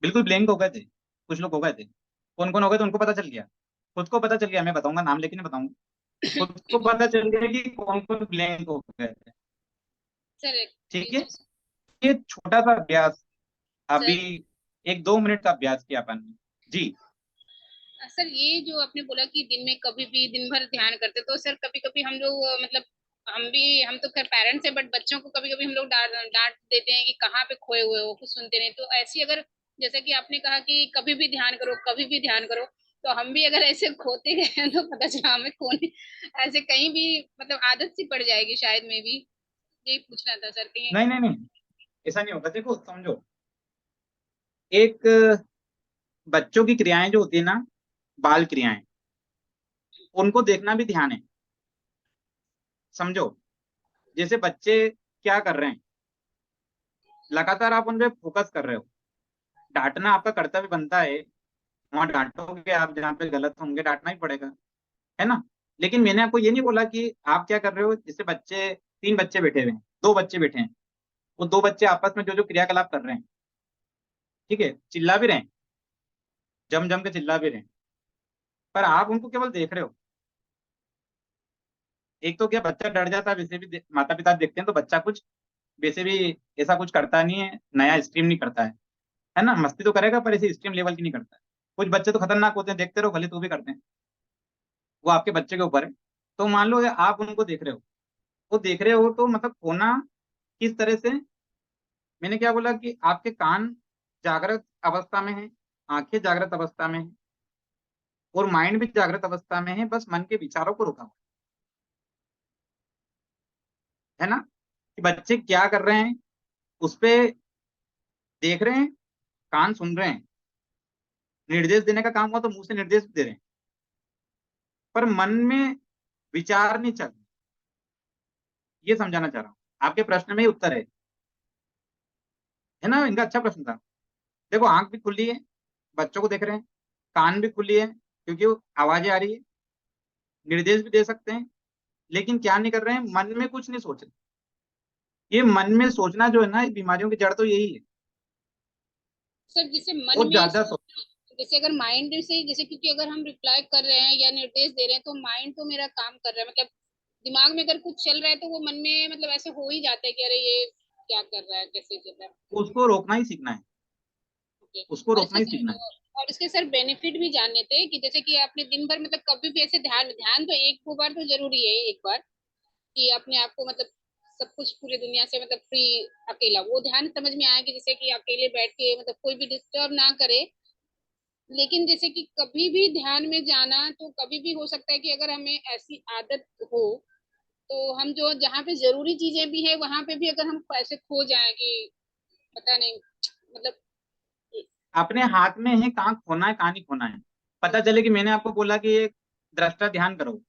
बिल्कुल ब्लैंक हो गए थे। कुछ लोग हो गए थे। कौन कौन हो गए थे उनको पता चल गया। खुद को पता चल गया, मैं बताऊंगा नाम लेके नहीं बताऊंगा। खुद को पता चल गया कि कौन कौन ब्लैंक हो गए थे। सर ठीक एक्सक्यूज है। मी सर। ये छोटा सा अभ्यास, अभी सर 1-2 मिनट का अभ्यास किया अपन ने। जी। सर ये जो आपने बोला कि दिन में कभी भी दिन भर ध्यान करते, तो सर कभी कभी हम लोग मतलब हम तो खैर पेरेंट्स है, बट बच्चों को कभी कभी हम लोग डांट डांट देते हैं कि कहाँ पे खोए हुए हो, कुछ सुनते नहीं। तो ऐसी अगर, जैसा कि आपने कहा कि कभी भी ध्यान करो, कभी भी ध्यान करो, तो हम भी अगर ऐसे खोते गए हैं तो पता चला हमें खोने, ऐसे कहीं भी मतलब आदत सी पड़ जाएगी शायद, में भी। यही पूछना था सर कहीं। नहीं नहीं नहीं, ऐसा नहीं होगा। देखो समझो, एक बच्चों की क्रियाएं जो होती है ना, बाल क्रियाएं, उनको देखना भी ध्यान है। समझो, जैसे बच्चे क्या कर रहे हैं, लगातार आप उन पे फोकस कर रहे हो। डांटना आपका कर्तव्य बनता है, वहां डांटोगे आप, जहाँ पे गलत होंगे डांटना ही पड़ेगा, है ना। लेकिन मैंने आपको ये नहीं बोला कि आप क्या कर रहे हो। जैसे बच्चे, 3 बच्चे बैठे हुए हैं, 2 बच्चे बैठे हैं, वो 2 बच्चे आपस में जो जो क्रियाकलाप कर रहे हैं, ठीक है, चिल्ला भी रहे हैं, जम जम के चिल्ला भी रहे हैं, पर आप उनको केवल देख रहे हो। एक तो क्या, बच्चा डर जाता है, वैसे भी माता पिता देखते हैं तो बच्चा कुछ वैसे भी ऐसा कुछ करता नहीं है, नया स्ट्रीम नहीं करता है ना। मस्ती तो करेगा पर ऐसे स्ट्रीम लेवल की नहीं करता है। कुछ बच्चे तो खतरनाक होते हैं, देखते रहो, भले तो भी करते हैं, वो आपके बच्चे के ऊपर है। तो मान लो आप उनको देख रहे हो, वो देख रहे हो तो मतलब होना किस तरह से। मैंने क्या बोला कि आपके कान जागृत अवस्था में है, आंखें जागृत अवस्था में है, और माइंड भी जागृत अवस्था में है, बस मन के विचारों को रोका हुआ है ना। कि बच्चे क्या कर रहे हैं उस पे देख रहे हैं, कान सुन रहे हैं, निर्देश देने का काम हुआ तो मुंह से निर्देश दे रहे हैं, पर मन में विचार नहीं चल रहे। ये समझाना चाह रहा हूँ, आपके प्रश्न में ही उत्तर है ना। इनका अच्छा प्रश्न था। देखो, आंख भी खुली है, बच्चों को देख रहे हैं, कान भी खुली है क्योंकि वो आवाजें आ रही है, निर्देश भी दे सकते हैं, लेकिन क्या नहीं कर रहे हैं, मन में कुछ नहीं सोच रहे। ये मन में सोचना जो है ना, ये बीमारियों की जड़ तो यही है। सर जैसे मन बहुत में ज्यादा सोच। जैसे अगर माइंड से, जैसे क्योंकि अगर हम रिप्लाई कर रहे हैं या निर्देश दे रहे हैं तो माइंड तो मेरा काम कर रहा है, मतलब दिमाग में अगर कुछ चल रहा है तो वो मन में मतलब ऐसे हो ही जाता है कि अरे ये क्या कर रहा है, कैसे कर रहा है। उसको रोकना ही सीखना है, ओके। उसको और रोकना इसके ही सीखना है। सर, और इसके सर बेनिफिट भी जानने थे कि जैसे कि आपने दिन भर मतलब कभी भी ऐसे ध्यान ध्यान तो एक दो बार तो जरूरी है, एक बार कि अपने आप को मतलब सब कुछ पूरी दुनिया से मतलब फ्री, अकेला वो ध्यान समझ में आया कि जैसे कि अकेले बैठ के मतलब कोई भी डिस्टर्ब ना करे। लेकिन जैसे कि कभी भी ध्यान में जाना तो कभी भी हो सकता है कि अगर हमें ऐसी आदत हो तो हम जो जहाँ पे जरूरी चीजें भी है वहां पे भी अगर हम ऐसे खो जाए कि पता नहीं मतलब। अपने हाथ में है, कहाँ खोना है कहाँ नहीं खोना है। पता चले कि मैंने आपको बोला कि एक दृष्टा ध्यान करो,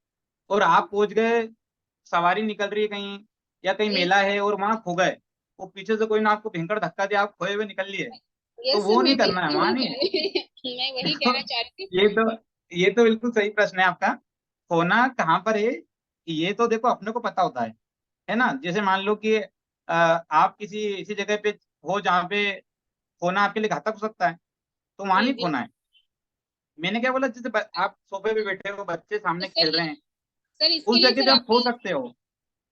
और आप पहुंच गए, सवारी निकल रही है कहीं, या कहीं यस मेला है और वहां खो गए, वो पीछे से कोई ना आपको भयंकर धक्का दिया, आप खोए हुए निकल लिए, तो यस सर, वो मैं नहीं वही करना है, वहां वही नहीं कह है। रही मैं वही तो कहना चाह रही थी। ये तो बिल्कुल सही प्रश्न है आपका। खोना कहाँ पर है, ये तो देखो अपने को पता होता है ना। जैसे मान लो कि आप किसी ऐसी जगह पे हो जहाँ पे खोना आपके लिए घातक हो सकता है, तो वहां जी नहीं जी। खोना है। मैंने क्या बोला, जैसे आप सोफे पे बैठे हो, बच्चे तो सामने सर, खेल रहे हैं, सर इसके उस लिए जगह सर पे आप खो आपने सकते हो।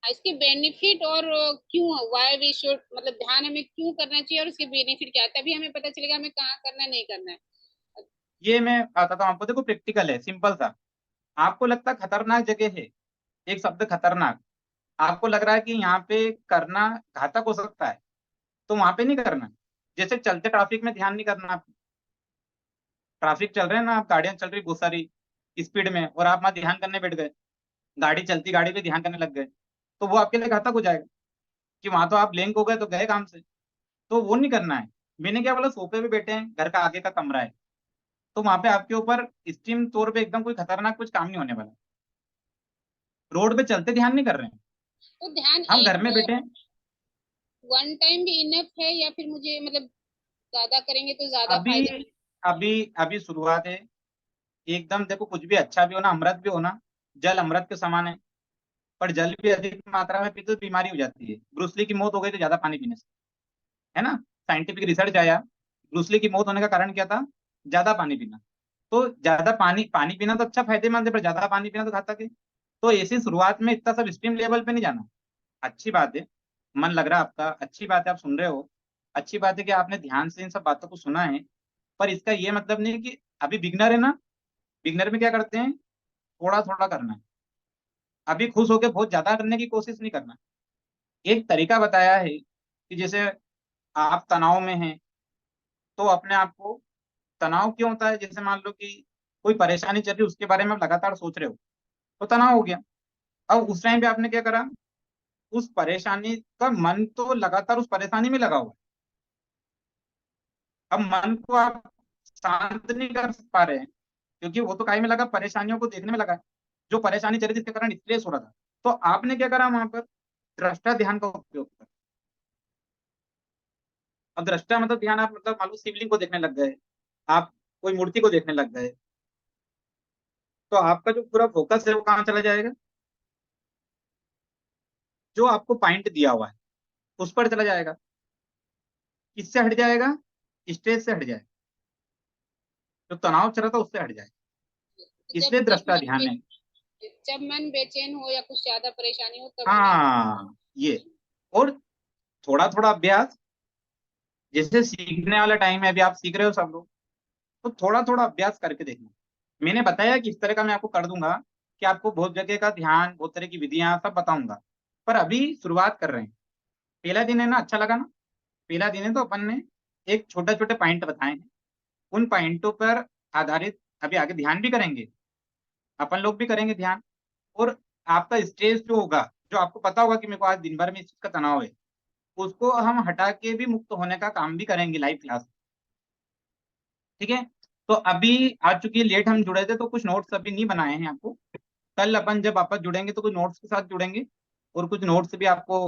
इसके बेनिफिट और क्यों, व्हाई वी शुड मतलब ध्यान हमें क्यों करना चाहिए और इसके बेनिफिट क्या है, तभी हमें पता चलेगा हमें कहाँ करना है नहीं करना है। ये मैं बताता हूँ आपको, देखो प्रैक्टिकल है, सिंपल सा। आपको लगता है खतरनाक जगह है, एक शब्द खतरनाक, आपको लग रहा है कि यहाँ पे करना घातक हो सकता है, तो वहां पे नहीं करना। जैसे चलते ट्रैफिक में ध्यान नहीं करना आपको। ट्रैफिक चल रहे हैं ना, आप गाड़ियां चल रही बहुत सारी स्पीड में, और आप वहां ध्यान करने बैठ गए, गाड़ी चलती गाड़ी पे ध्यान करने लग गए, तो वो आपके लिए घातक हो जाएगा। कि वहां तो आप ब्लैंक हो गए तो गए काम से, तो वो नहीं करना है। मैंने क्या बोला, सोफे पे बैठे हैं, घर का आगे का कमरा है, तो वहां पे आपके ऊपर स्ट्रीम तौर पे एकदम कोई खतरनाक कुछ काम नहीं होने वाला। रोड पे चलते ध्यान नहीं कर रहे हैं, तो ध्यान हम एक घर में बैठे हैं। वन टाइम भी इनफ है या फिर मुझे मतलब ज्यादा करेंगे तो ज्यादा अभी फायदा। अभी अभी शुरुआत है, एकदम देखो, कुछ भी अच्छा भी होना, अमृत भी होना, जल अमृत के समान है, पर जल भी अधिक मात्रा में पीते तो बीमारी हो जाती है। ब्रूसली की मौत हो गई तो ज्यादा पानी पीने से, है ना। साइंटिफिक रिसर्च आया, ब्रूसली की मौत होने का कारण क्या था, ज्यादा पानी पीना। तो ज्यादा पानी पानी पीना तो अच्छा फायदेमंद है, पर ज्यादा पानी पीना तो घातक है। तो ऐसी शुरुआत में इतना सब स्ट्रीम लेवल पे नहीं जाना। अच्छी बात है, मन लग रहा है आपका, अच्छी बात है, आप सुन रहे हो, अच्छी बात है कि आपने ध्यान से इन सब बातों को सुना है। पर इसका ये मतलब नहीं कि अभी बिगनर है ना, बिगनर में क्या करते हैं, थोड़ा थोड़ा करना है। अभी खुश होकर बहुत ज्यादा करने की कोशिश नहीं करना। एक तरीका बताया है कि जैसे आप तनाव में हैं, तो अपने आप को, तनाव क्यों होता है, जैसे मान लो कि कोई परेशानी चल रही है, उसके बारे में आप लगातार सोच रहे हो, तो तनाव हो गया। अब उस टाइम पे आपने क्या करा, उस परेशानी का मन तो लगातार उस परेशानी में लगा हुआ है। अब मन को आप शांत नहीं कर पा रहे हैं, क्योंकि वो तो काय में लगा, परेशानियों को देखने में लगा है, जो परेशानी चल रही थी जिसके कारण स्ट्रेस हो रहा था। तो आपने क्या करा वहां पर, दृष्टा ध्यान का उपयोग करें। अब दृष्टा मतलब ध्यान, आप मतलब मान लो शिवलिंग को देखने लग गए, आप कोई मूर्ति को देखने लग गए, तो आपका जो पूरा फोकस है वो कहाँ चला जाएगा? जो आपको पॉइंट दिया हुआ है उस पर चला जाएगा। किससे हट जाएगा? स्टेज से हट जाएगा, जो तनाव चल रहा था उससे हट जाएगा। जब इसलिए जब दृष्टा मन ध्यान है। जब मन बेचैन हो या कुछ ज्यादा परेशानी हो तब ध्यान। हाँ ये, और थोड़ा थोड़ा अभ्यास, जैसे सीखने वाला टाइम है, अभी आप सीख रहे हो सब लोग, तो थोड़ा थोड़ा अभ्यास करके देखना। मैंने बताया कि इस तरह का मैं आपको कर दूंगा कि आपको बहुत जगह का ध्यान, बहुत तरह की विधियां सब बताऊंगा, पर अभी शुरुआत कर रहे हैं। पहला दिन है ना, अच्छा लगा ना? पहला दिन है तो अपन ने एक छोटे छोटे पॉइंट बताए हैं, उन पॉइंटों पर आधारित अभी आगे ध्यान भी करेंगे, अपन लोग भी करेंगे ध्यान। और आपका स्ट्रेस जो होगा, जो आपको पता होगा कि मेरे को आज दिन भर में इस चीज का तनाव है, उसको हम हटा के भी मुक्त होने का काम भी करेंगे लाइव क्लास। ठीक है? तो अभी आज चूंकि लेट हम जुड़े थे तो कुछ नोट्स अभी नहीं बनाए हैं आपको। कल अपन जब वापस जुड़ेंगे तो कुछ नोट्स के साथ जुड़ेंगे, और कुछ नोट्स भी आपको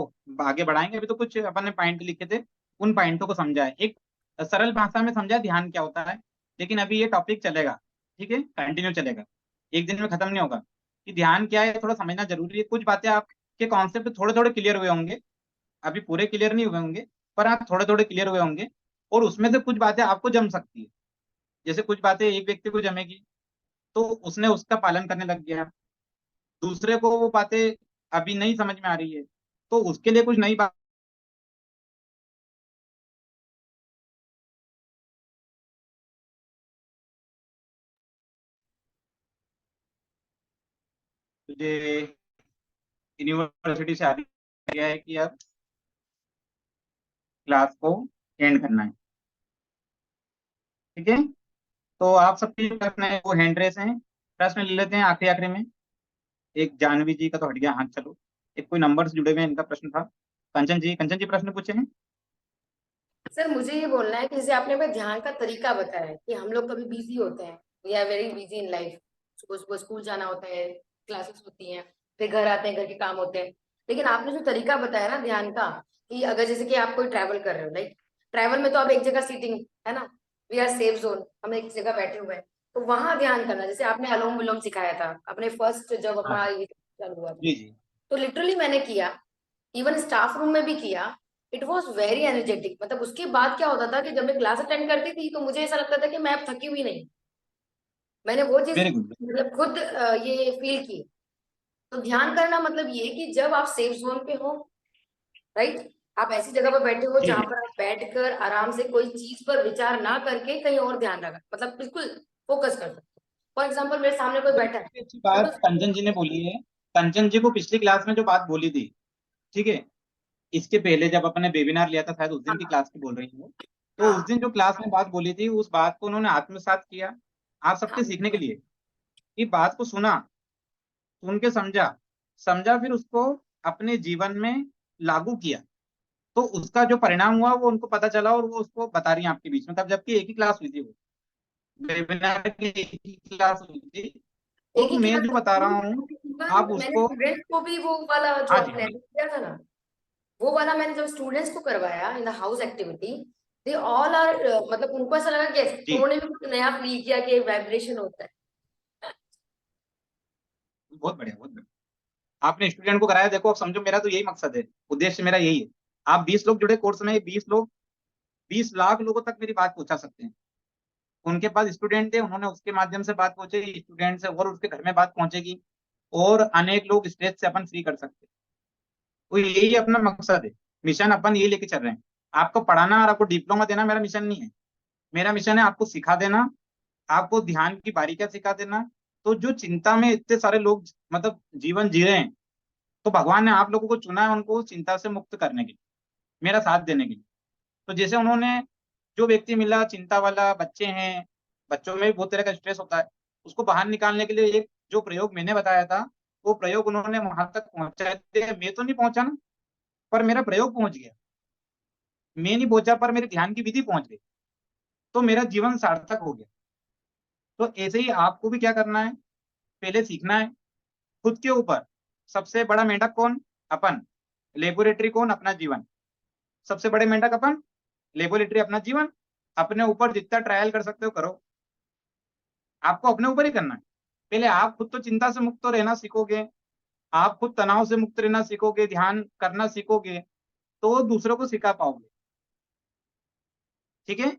आगे बढ़ाएंगे। अभी तो कुछ अपन ने पॉइंट लिखे थे, उन पॉइंटों को समझा है, एक सरल भाषा में समझा ध्यान क्या होता है। लेकिन अभी ये टॉपिक चलेगा, ठीक है, कंटिन्यू चलेगा, एक दिन में खत्म नहीं होगा। कि ध्यान क्या है थोड़ा समझना जरूरी है। कुछ बातें आपके कॉन्सेप्ट थोड़े थोड़े क्लियर हुए होंगे, अभी पूरे क्लियर नहीं हुए होंगे, पर आप थोड़े थोड़े क्लियर हुए होंगे। और उसमें से कुछ बातें आपको जम सकती है, जैसे कुछ बातें एक व्यक्ति को जमेगी तो उसने उसका पालन करने लग गया, दूसरे को वो बातें अभी नहीं समझ में आ रही है तो उसके लिए कुछ नई बात मुझे यूनिवर्सिटी से आ गया है कि अब क्लास को एंड करना है। ठीक है, तो आप सबके जो प्रश्न है वो हैंड रेस हैं, प्रश्न ले लेते हैं आखिरी आखिरी में। एक जानवी जी का तो हट गया हाथ, चलो। एक कोई नंबर से जुड़े हुए हैं, इनका प्रश्न था। कंचन जी, कंचन जी प्रश्न पूछे हैं। सर मुझे ये बोलना है कि जैसे आपने हमें ध्यान का तरीका बताया है कि हम लोग कभी बिजी होते हैं, we are very busy in life, सुबह सुबह स्कूल जाना होता है, क्लासेस होती हैं, फिर घर आते हैं, घर के काम होते हैं। लेकिन आपने जो तरीका बताया ना ध्यान का, कि अगर जैसे कि आप कोई ट्रैवल कर रहे हो, लाइक ट्रैवल में तो आप एक जगह सीटिंग है ना, वी आर सेफ जोन, हम एक जगह बैठे हुए हैं, तो वहां ध्यान करना। जैसे आपने अनुलोम विलोम सिखाया था अपने फर्स्ट जब हाँ अपना ये चालू हुआ था, जी जी। तो लिटरली मैंने किया, इवन स्टाफ रूम में भी किया। It was very energetic. मतलब उसके बाद क्या होता था कि जब मैं क्लास अटेंड करती थी तो मुझे ऐसा लगता था कि मैं अब थकी हुई नहीं। मैंने वो चीज वेरी गुड। मतलब खुद ये फील की। तो ध्यान करना मतलब ये कि जब आप सेफ जोन पे हो, राइट, आप ऐसी जगह पर बैठे हो जी जहां जी। पर आप बैठकर आराम से कोई चीज पर विचार ना करके कहीं और ध्यान लगा, मतलब बिल्कुल फोकस कर सकते हो। फॉर एग्जाम्पल मेरे सामने कोई ये बैठा है, सबसे अच्छी मैं बात बस कंचन जी ने बोली है। कंचन जी को पिछली क्लास में जो बात बोली थी, ठीक है, इसके पहले जब अपने वेबिनार लिया था शायद उस दिन की हाँ क्लास की बोल रही हूँ, तो उस हाँ दिन जो क्लास में बात बोली थी उस बात को उन्होंने आत्मसात किया आप हाँ सबके सीखने के बिल्कुल। लिए। कि बात को सुना, सुन के समझा, समझा फिर उसको अपने जीवन में लागू किया, तो उसका जो परिणाम हुआ वो उनको पता चला और वो उसको बता रही हैं आपके बीच में, तब जबकि एक ही क्लास हुई थी, वो वेबिनार की एक ही क्लास हुई थी। एक तो ही मैं क्लास जो बता रहा हूँ आप मैंने उसको। स्टूडेंट्स को भी वो वाला जो हाँ जी, हाँ आपने जी। किया था ना, वो वाला मैंने जब स्टूडेंट्स को करवाया in the house activity, they all are, मतलब उनको ऐसा लगा कि yes, जी, उन्होंने भी कुछ नया फील किया कि वाइब्रेशन होता है। बहुत बढ़िया, बहुत बढ़िया। आपने स्टूडेंट को कराया, देखो अब समझो मेरा तो यही मकसद है, उद्देश्य मेरा यही है। आप 20 लोग जुड़े कोर्स में, 20 लोग 20 लाख लोगों तक मेरी बात पहुंचा सकते हैं। उनके पास स्टूडेंट थे, उन्होंने उसके माध्यम से बात पहुंचेगी स्टूडेंट से, और उसके घर में बात पहुंचेगी, और अनेक लोग स्ट्रेस से अपन फ्री कर सकते हैं। तो यही अपना मकसद है, मिशन अपन यही लेके चल रहे हैं। आपको पढ़ाना और आपको डिप्लोमा देना मेरा मिशन नहीं है। मेरा मिशन है आपको सिखा देना, आपको ध्यान की बारीकियां सिखा देना। तो जो चिंता में इतने सारे लोग मतलब जीवन जी रहे हैं, तो भगवान ने आप लोगों को चुना है उनको उस चिंता से मुक्त करने के लिए, मेरा साथ देने के लिए। तो जैसे उन्होंने, जो व्यक्ति मिला चिंता वाला, बच्चे हैं, बच्चों में भी बहुत तरह का स्ट्रेस होता है, उसको बाहर निकालने के लिए एक जो प्रयोग मैंने बताया था, वो प्रयोग उन्होंने वहां तक पहुंचा दिया। मैं तो नहीं पहुंचा ना, पर मेरा प्रयोग पहुंच गया। मैं नहीं पहुंचा पर मेरे ध्यान की विधि पहुंच गई, तो मेरा जीवन सार्थक हो गया। तो ऐसे ही आपको भी क्या करना है, पहले सीखना है खुद के ऊपर। सबसे बड़ा मेंढक कौन? अपन। लेबोरेटरी कौन? अपना जीवन। सबसे बड़े मेंढक अपन, लेबोरेटरी अपना जीवन। अपने ऊपर जितना ट्रायल कर सकते हो करो, आपको अपने ऊपर ही करना है। पहले आप खुद तो चिंता से मुक्त रहना सीखोगे, आप खुद तनाव से मुक्त रहना सीखोगे, ध्यान करना सीखोगे, तो दूसरों को सिखा पाओगे। ठीक है,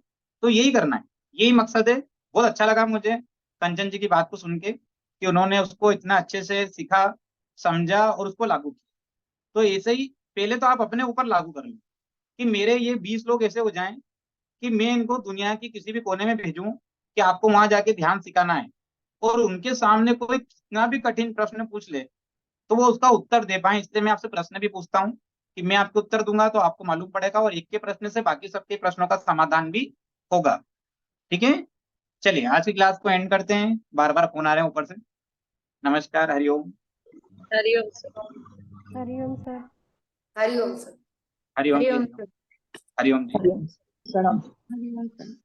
तो यही करना है, यही मकसद है। बहुत अच्छा लगा मुझे कंचन जी की बात को सुन के कि उन्होंने उसको इतना अच्छे से सीखा, समझा और उसको लागू किया। तो ऐसे ही पहले तो आप अपने ऊपर लागू कर लो कि मेरे ये 20 लोग ऐसे हो जाएं कि मैं इनको दुनिया की किसी भी कोने में भेजूं कि आपको वहां जाके ध्यान सिखाना है, और उनके सामने कोई कितना भी कठिन प्रश्न पूछ ले तो वो उसका उत्तर दे पाए। इसलिए मैं आपसे प्रश्न भी पूछता हूँ कि मैं आपको उत्तर दूंगा तो आपको मालूम पड़ेगा, और एक के प्रश्न से बाकी सबके प्रश्नों का समाधान भी होगा। ठीक है, चलिए आज की क्लास को एंड करते हैं। बार बार फोन आ रहे हैं ऊपर से। नमस्कार, Hariom. Hariom sir. Hariom sir. Hariom sir. Hariom ji, Hariom sir. Hariom ji. Hariom प्रणाम। हरिओम सर।